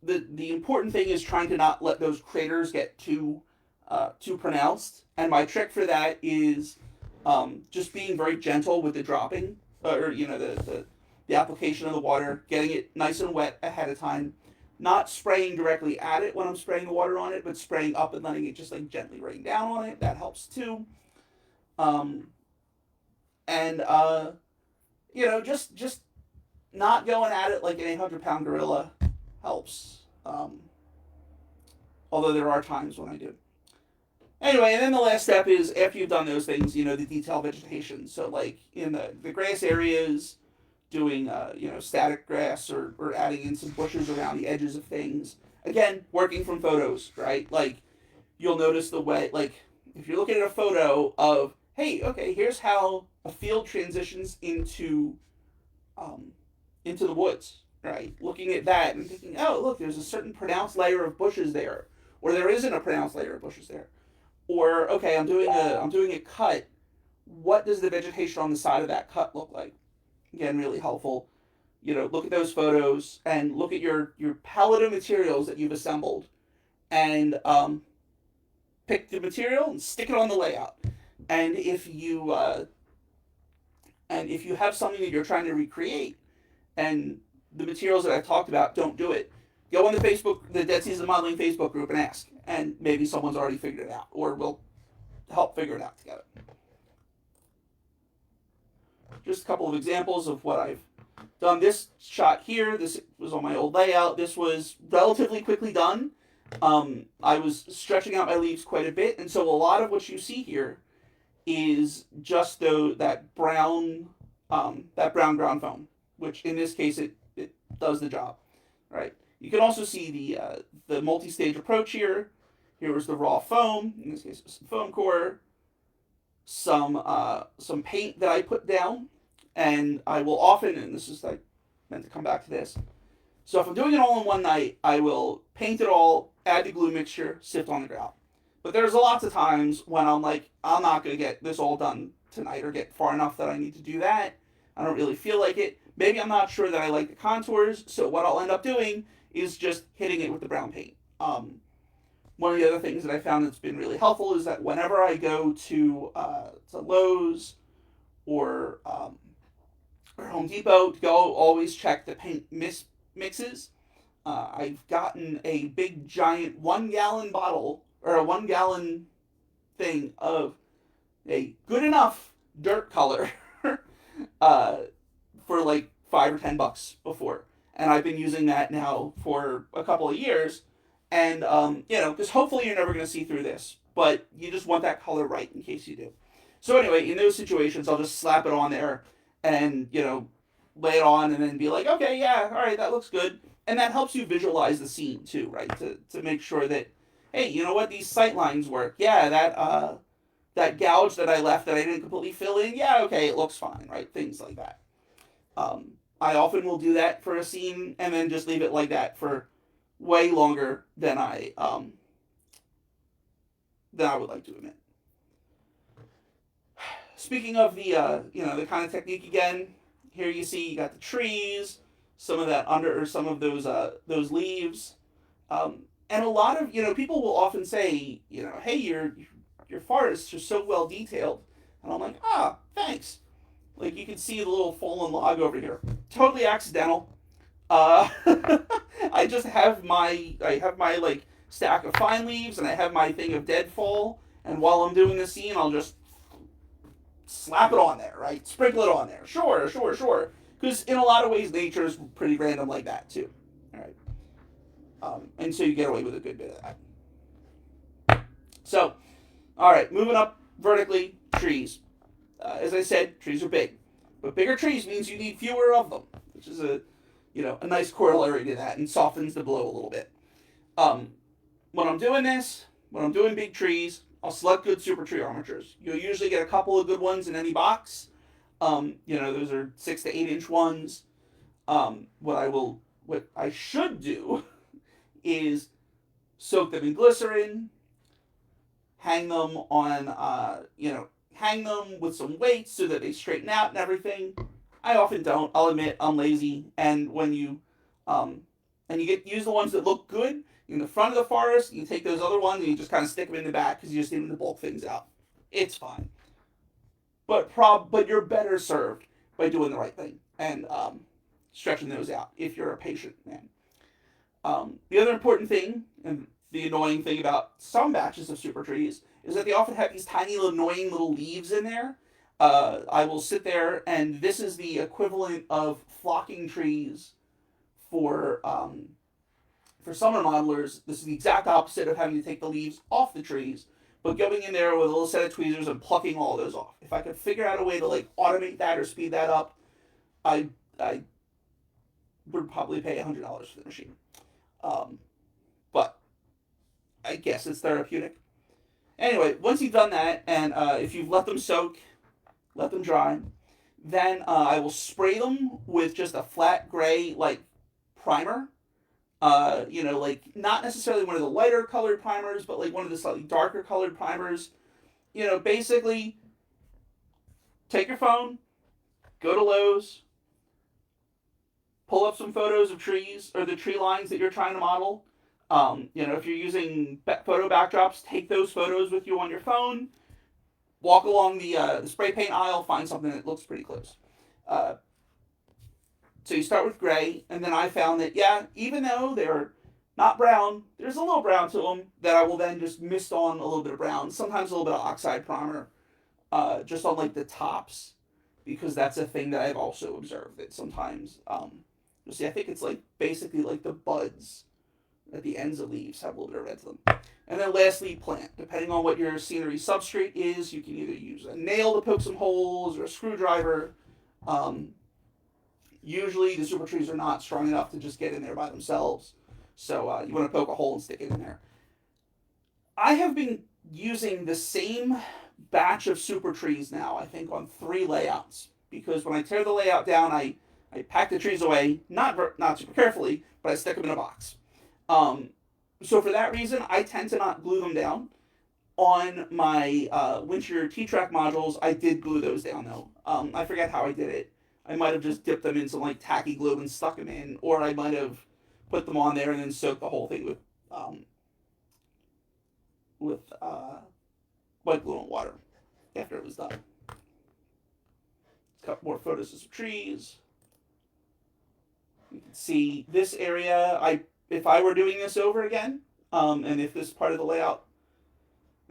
Speaker 1: the important thing is trying to not let those craters get too pronounced. And my trick for that is just being very gentle with the dropping, or the application of the water, getting it nice and wet ahead of time, not spraying directly at it when I'm spraying the water on it, but spraying up and letting it just like gently rain down on it. That helps too. Um, and just not going at it like an 800-pound gorilla helps. Although there are times when I do. Anyway, and then the last step is after you've done those things, the detail vegetation. So like in the grass areas, doing static grass, or adding in some bushes around the edges of things. Again, working from photos, right? Like you'll notice the way, like if you're looking at a photo of, hey, okay, here's how a field transitions into the woods, right? Looking at that and thinking, oh, look, there's a certain pronounced layer of bushes there, or there isn't a pronounced layer of bushes there. Or okay, I'm doing a cut. What does the vegetation on the side of that cut look like? Again, really helpful. Look at those photos and look at your palette of materials that you've assembled, and pick the material and stick it on the layout. And if you have something that you're trying to recreate, and the materials that I talked about don't do it, go on the Dead Season Modeling Facebook group and ask, and maybe someone's already figured it out, or will help figure it out together. Just a couple of examples of what I've done. This shot here, this was on my old layout. This was relatively quickly done. I was stretching out my leaves quite a bit, and so a lot of what you see here is just that brown ground foam, which in this case it does the job, right? You can also see the multi-stage approach here. Here was the raw foam. In this case, it was some foam core, some paint that I put down, and I will often, and this is like meant to come back to this. So if I'm doing it all in one night, I will paint it all, add the glue mixture, sift on the ground. But there's lots of times when I'm like, I'm not going to get this all done tonight or get far enough that I need to do that. I don't really feel like it. Maybe I'm not sure that I like the contours, so what I'll end up doing is just hitting it with the brown paint. One of the other things that I found that's been really helpful is that whenever I go to Lowe's or Home Depot to go, always check the paint mixes. I've gotten a big giant 1-gallon bottle, or a 1-gallon thing of a good enough dirt color for like $5 or $10 before, and I've been using that now for a couple of years. And because hopefully you're never going to see through this, but you just want that color right in case you do. So anyway, in those situations, I'll just slap it on there and lay it on, and then be like, okay, yeah, all right, that looks good. And that helps you visualize the scene too, right? To make sure that, hey, you know what, these sight lines work. Yeah, that gouge that I left that I didn't completely fill in, yeah, okay, it looks fine, right? Things like that. I often will do that for a scene and then just leave it like that for way longer than I would like to admit. Speaking of the kind of technique again, here you see you got the trees, some of that under or some of those leaves, and a lot of people will often say hey your forests are so well detailed, and I'm like thanks. Like you can see the little fallen log over here, totally accidental. Uh, I have my like stack of fine leaves and I have my thing of deadfall, and while I'm doing the scene, I'll just slap it on there, right? Sprinkle it on there. Sure, sure, sure. Because in a lot of ways, nature is pretty random like that too. All right, and so you get away with a good bit of that. So, all right, moving up vertically, trees. As I said, trees are big, but bigger trees means you need fewer of them, which is a nice corollary to that and softens the blow a little bit. Um, when I'm doing this, when I'm doing big trees, I'll select good super tree armatures. You'll usually get a couple of good ones in any box. Those are 6 to 8 inch ones. What I should do is soak them in glycerin, hang them on, hang them with some weights so that they straighten out and everything. I often don't. I'll admit I'm lazy, and when you use the ones that look good in the front of the forest, you take those other ones and you just kind of stick them in the back because you just need them to bulk things out. It's fine, but you're better served by doing the right thing and stretching those out if you're a patient man. The other important thing and the annoying thing about some batches of super trees is that they often have these tiny, annoying little leaves in there. I will sit there, and this is the equivalent of flocking trees for summer modelers. This is the exact opposite of having to take the leaves off the trees, but going in there with a little set of tweezers and plucking all those off. If I could figure out a way to like automate that or speed that up, I would probably pay $100 for the machine. But I guess it's therapeutic. Anyway, once you've done that, and if you've let them soak, let them dry, then I will spray them with just a flat gray like primer. Like not necessarily one of the lighter colored primers, but like one of the slightly darker colored primers. Basically, take your phone, go to Lowe's, pull up some photos of trees or the tree lines that you're trying to model. If you're using photo backdrops, take those photos with you on your phone. Walk along the spray paint aisle, find something that looks pretty close. Uh, so you start with gray, and then I found that, yeah, even though they're not brown, there's a little brown to them that I will then just mist on a little bit of brown, sometimes a little bit of oxide primer, just on like the tops, because that's a thing that I've also observed that sometimes, you'll see, I think it's like basically like the buds at the ends of leaves have a little bit of red to them. And then lastly, plant. Depending on what your scenery substrate is, you can either use a nail to poke some holes or a screwdriver. Usually the super trees are not strong enough to just get in there by themselves. So you want to poke a hole and stick it in there. I have been using the same batch of super trees now, I think, on 3 layouts. Because when I tear the layout down, I pack the trees away, not super carefully, but I stick them in a box. So for that reason, I tend to not glue them down. On my Wincher T-Track modules, I did glue those down though. I forget how I did it. I might have just dipped them in some like tacky glue and stuck them in, or I might have put them on there and then soaked the whole thing with white glue and water after it was done. A couple more photos of some trees. You can see this area. If I were doing this over again, and if this part of the layout,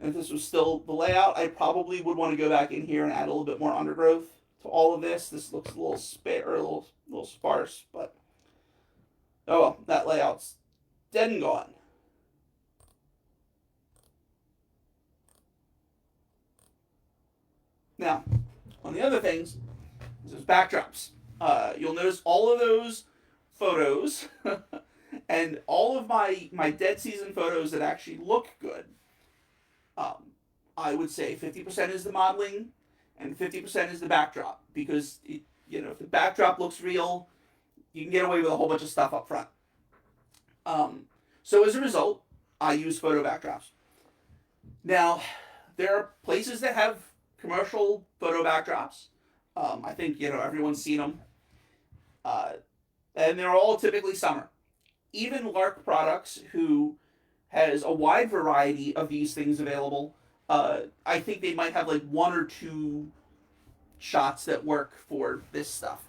Speaker 1: if this was still the layout, I probably would want to go back in here and add a little bit more undergrowth to all of this. This looks a little a little sparse, but oh well, that layout's dead and gone. Now, on the other things, there's backdrops. You'll notice all of those photos and all of my dead season photos that actually look good. Um, I would say 50% is the modeling and 50% is the backdrop, because if the backdrop looks real, you can get away with a whole bunch of stuff up front. So as a result, I use photo backdrops. Now, there are places that have commercial photo backdrops. I think everyone's seen them, uh, and they're all typically summer. Even Lark Products, who has a wide variety of these things available, I think they might have like one or two shots that work for this stuff.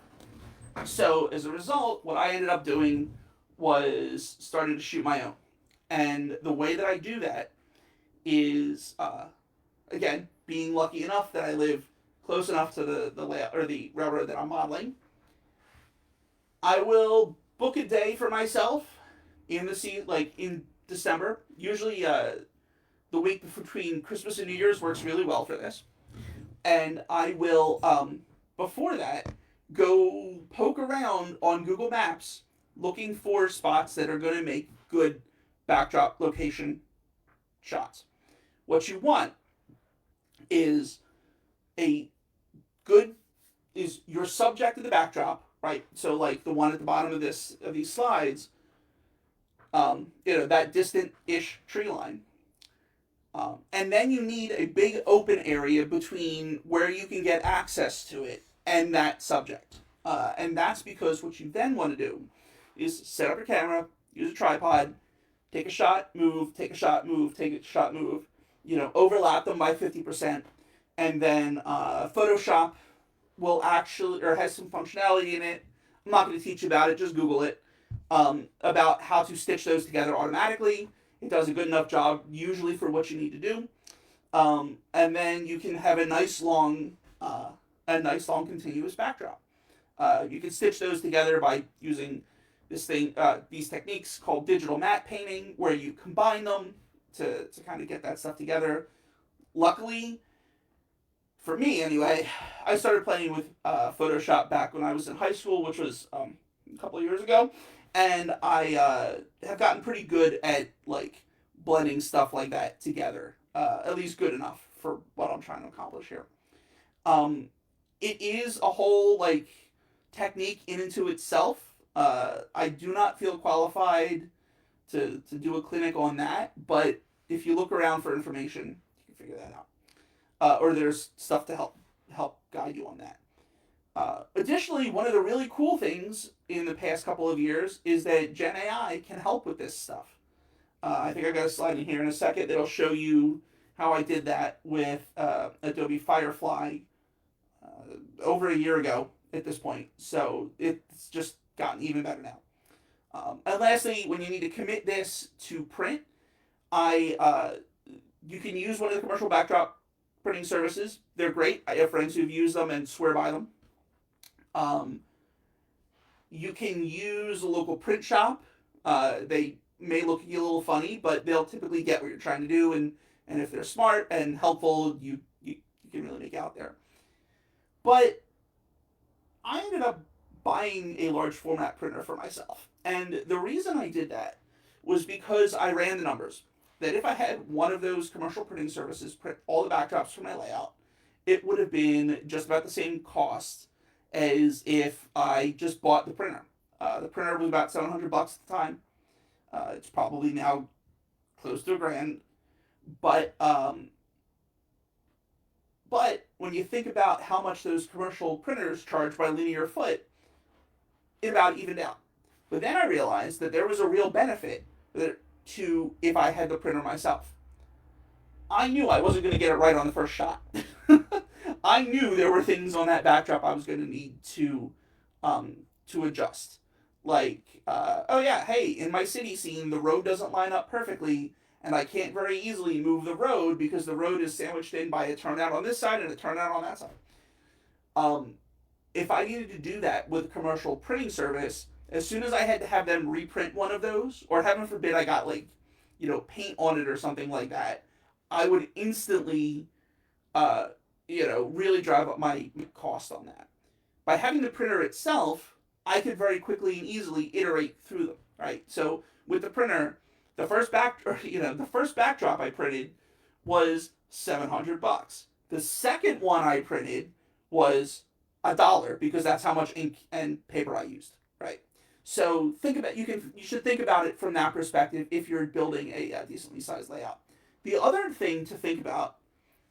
Speaker 1: So as a result, what I ended up doing was starting to shoot my own. And the way that I do that is, again, being lucky enough that I live close enough to the layout or the railroad that I'm modeling. I will book a day for myself in in December. Usually, the week between Christmas and New Year's works really well for this. And I will, before that, go poke around on Google Maps looking for spots that are going to make good backdrop location shots. What you want is a good is your subject of the backdrop, right? So like the one at the bottom of these slides, that distant-ish tree line. And then you need a big open area between where you can get access to it and that subject. And that's because what you then want to do is set up your camera, use a tripod, take a shot, move, take a shot, move, take a shot, move, overlap them by 50%. And then Photoshop will actually, or has some functionality in it. I'm not going to teach you about it, just Google it, about how to stitch those together automatically. It does a good enough job usually for what you need to do. And then you can have a nice long continuous backdrop. You can stitch those together by using these techniques called digital matte painting, where you combine them to kind of get that stuff together. Luckily, for me anyway, I started playing with Photoshop back when I was in high school, which was a couple of years ago, and I have gotten pretty good at like blending stuff like that together, at least good enough for what I'm trying to accomplish here. It is a whole like technique in and to itself. I do not feel qualified to do a clinic on that, but if you look around for information, you can figure that out. Or there's stuff to help guide you on that. Additionally, one of the really cool things in the past couple of years is that Gen AI can help with this stuff. I think I got a slide in here in a second that'll show you how I did that with Adobe Firefly over a year ago at this point. So it's just gotten even better now. And lastly, when you need to commit this to print, you can use one of the commercial backdrop printing services. They're great. I have friends who've used them and swear by them. You can use a local print shop. They may look at you a little funny, but they'll typically get what you're trying to do, and if they're smart and helpful, you can really make out there. But I ended up buying a large format printer for myself. And the reason I did that was because I ran the numbers. That if I had one of those commercial printing services print all the backdrops for my layout, it would have been just about the same cost as if I just bought the printer. The printer was about $700 at the time. It's probably now close to $1,000. But when you think about how much those commercial printers charge by linear foot, it about evened out. But then I realized that there was a real benefit to if I had the printer myself. I knew I wasn't going to get it right on the first shot. I knew there were things on that backdrop I was going to need to adjust. Like, in my city scene, the road doesn't line up perfectly, and I can't very easily move the road because the road is sandwiched in by a turnout on this side and a turnout on that side. If I needed to do that with a commercial printing service, as soon as I had to have them reprint one of those, or heaven forbid I got paint on it or something like that, I would instantly, really drive up my cost on that. By having the printer itself, I could very quickly and easily iterate through them, right? So with the printer, the first backdrop I printed was $700. The second one I printed was $1 because that's how much ink and paper I used, right? So you should think about it from that perspective if you're building a decently sized layout. The other thing to think about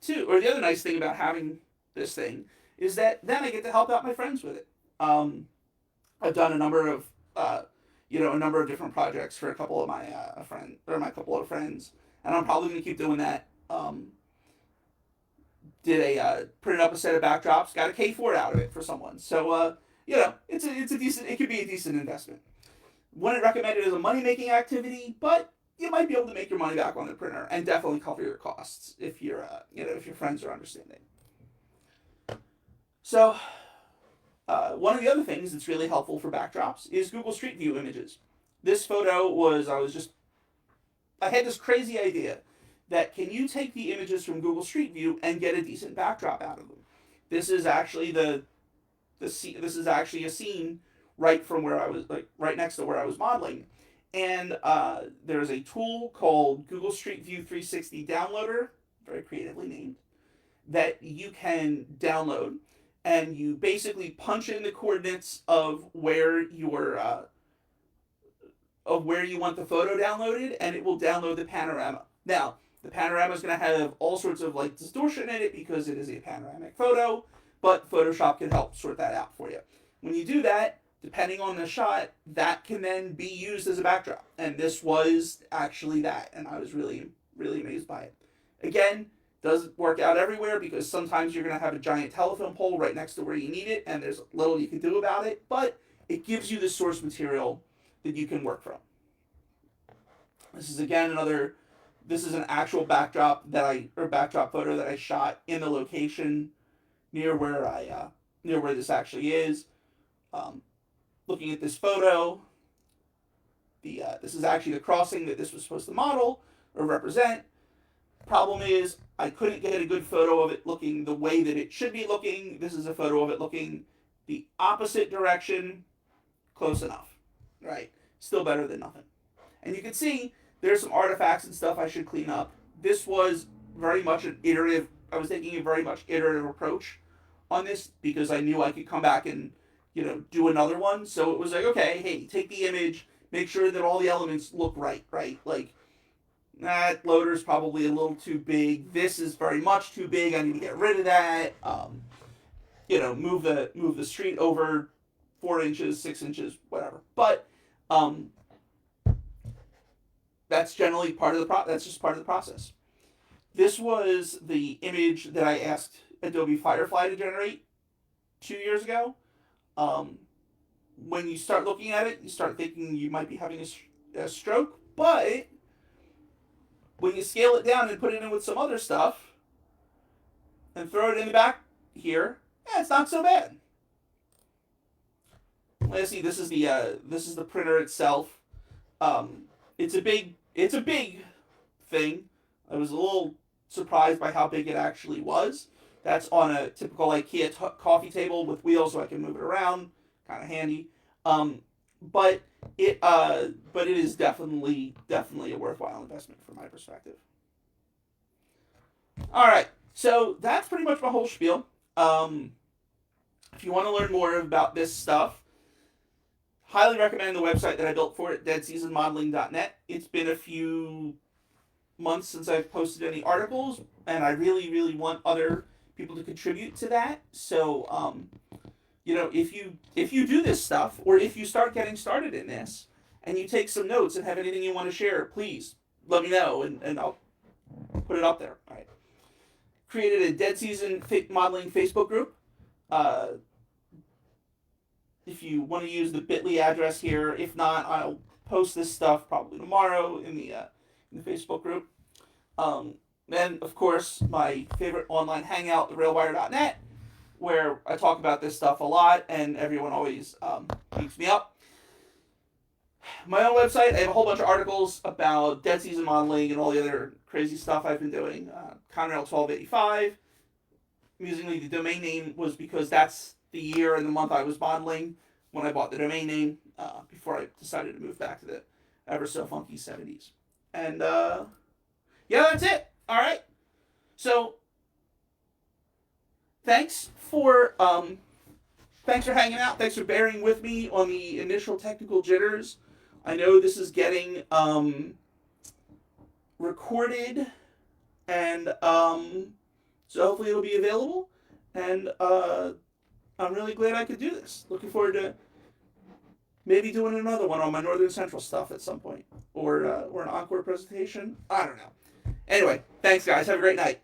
Speaker 1: too, or the other nice thing about having this thing is that then I get to help out my friends with it. I've done a number of a number of different projects for a couple of my my couple of friends, and I'm probably gonna keep doing that. Printed up a set of backdrops, got a K4 out of it for someone. So it could be a decent investment. Wouldn't recommend it as a money making activity, but you might be able to make your money back on the printer and definitely cover your costs if if your friends are understanding. So one of the other things that's really helpful for backdrops is Google Street View images. This photo was I had this crazy idea that can you take the images from Google Street View and get a decent backdrop out of them? This is actually this is actually a scene right from where I was right next to where I was modeling, and there's a tool called Google Street View 360 Downloader, very creatively named, that you can download, and you basically punch in the coordinates of where you want the photo downloaded, and it will download the panorama. Now, the panorama is going to have all sorts of distortion in it because it is a panoramic photo, but Photoshop can help sort that out for you. When you do that, depending on the shot, that can then be used as a backdrop. And this was actually that, and I was really, really amazed by it. Again, doesn't work out everywhere because sometimes you're going to have a giant telephone pole right next to where you need it, and there's little you can do about it, but it gives you the source material that you can work from. This is an actual backdrop backdrop photo that I shot in the location near where this actually is. Looking at this photo, this is actually the crossing that this was supposed to model or represent. Problem is, I couldn't get a good photo of it looking the way that it should be looking. This is a photo of it looking the opposite direction. Close enough, right? Still better than nothing. And you can see there's some artifacts and stuff I should clean up. This was very much I was taking a very much iterative approach on this because I knew I could come back and, do another one. So it was like, okay, hey, take the image, make sure that all the elements look right? Like, that loader's probably a little too big. This is very much too big. I need to get rid of that. Move the street over 4 inches, 6 inches, whatever. But, that's generally that's just part of the process. This was the image that I asked Adobe Firefly to generate 2 years ago. When you start looking at it, you start thinking you might be having a stroke, but when you scale it down and put it in with some other stuff and throw it in the back here, it's not so bad. Let's see. This is the printer itself. It's a big thing. I was a little surprised by how big it actually was. That's on a typical IKEA coffee table with wheels, so I can move it around. Kind of handy. But it is definitely a worthwhile investment from my perspective. All right, so that's pretty much my whole spiel. If you want to learn more about this stuff, highly recommend the website that I built for it, deadseasonmodeling.net. It's been a few months since I've posted any articles, and I really, really want other people to contribute to that. So, if you do this stuff, or if you start getting started in this, and you take some notes and have anything you want to share, please let me know, and I'll put it up there. All right. Created a Dead Season Modeling Facebook group. If you want to use the bit.ly address here, if not, I'll post this stuff probably tomorrow in the Facebook group. Then, of course, my favorite online hangout, therailwire.net, where I talk about this stuff a lot, and everyone always beats me up. My own website, I have a whole bunch of articles about dead season modeling and all the other crazy stuff I've been doing. Conrail 1285. Amusingly, the domain name was because that's the year and the month I was modeling when I bought the domain name before I decided to move back to the ever so funky 70s. And yeah, that's it. All right. So thanks for hanging out. Thanks for bearing with me on the initial technical jitters. I know this is getting recorded, and so hopefully it'll be available. And I'm really glad I could do this. Looking forward to maybe doing another one on my Northern Central stuff at some point, or an encore presentation. I don't know. Anyway, thanks guys. Have a great night.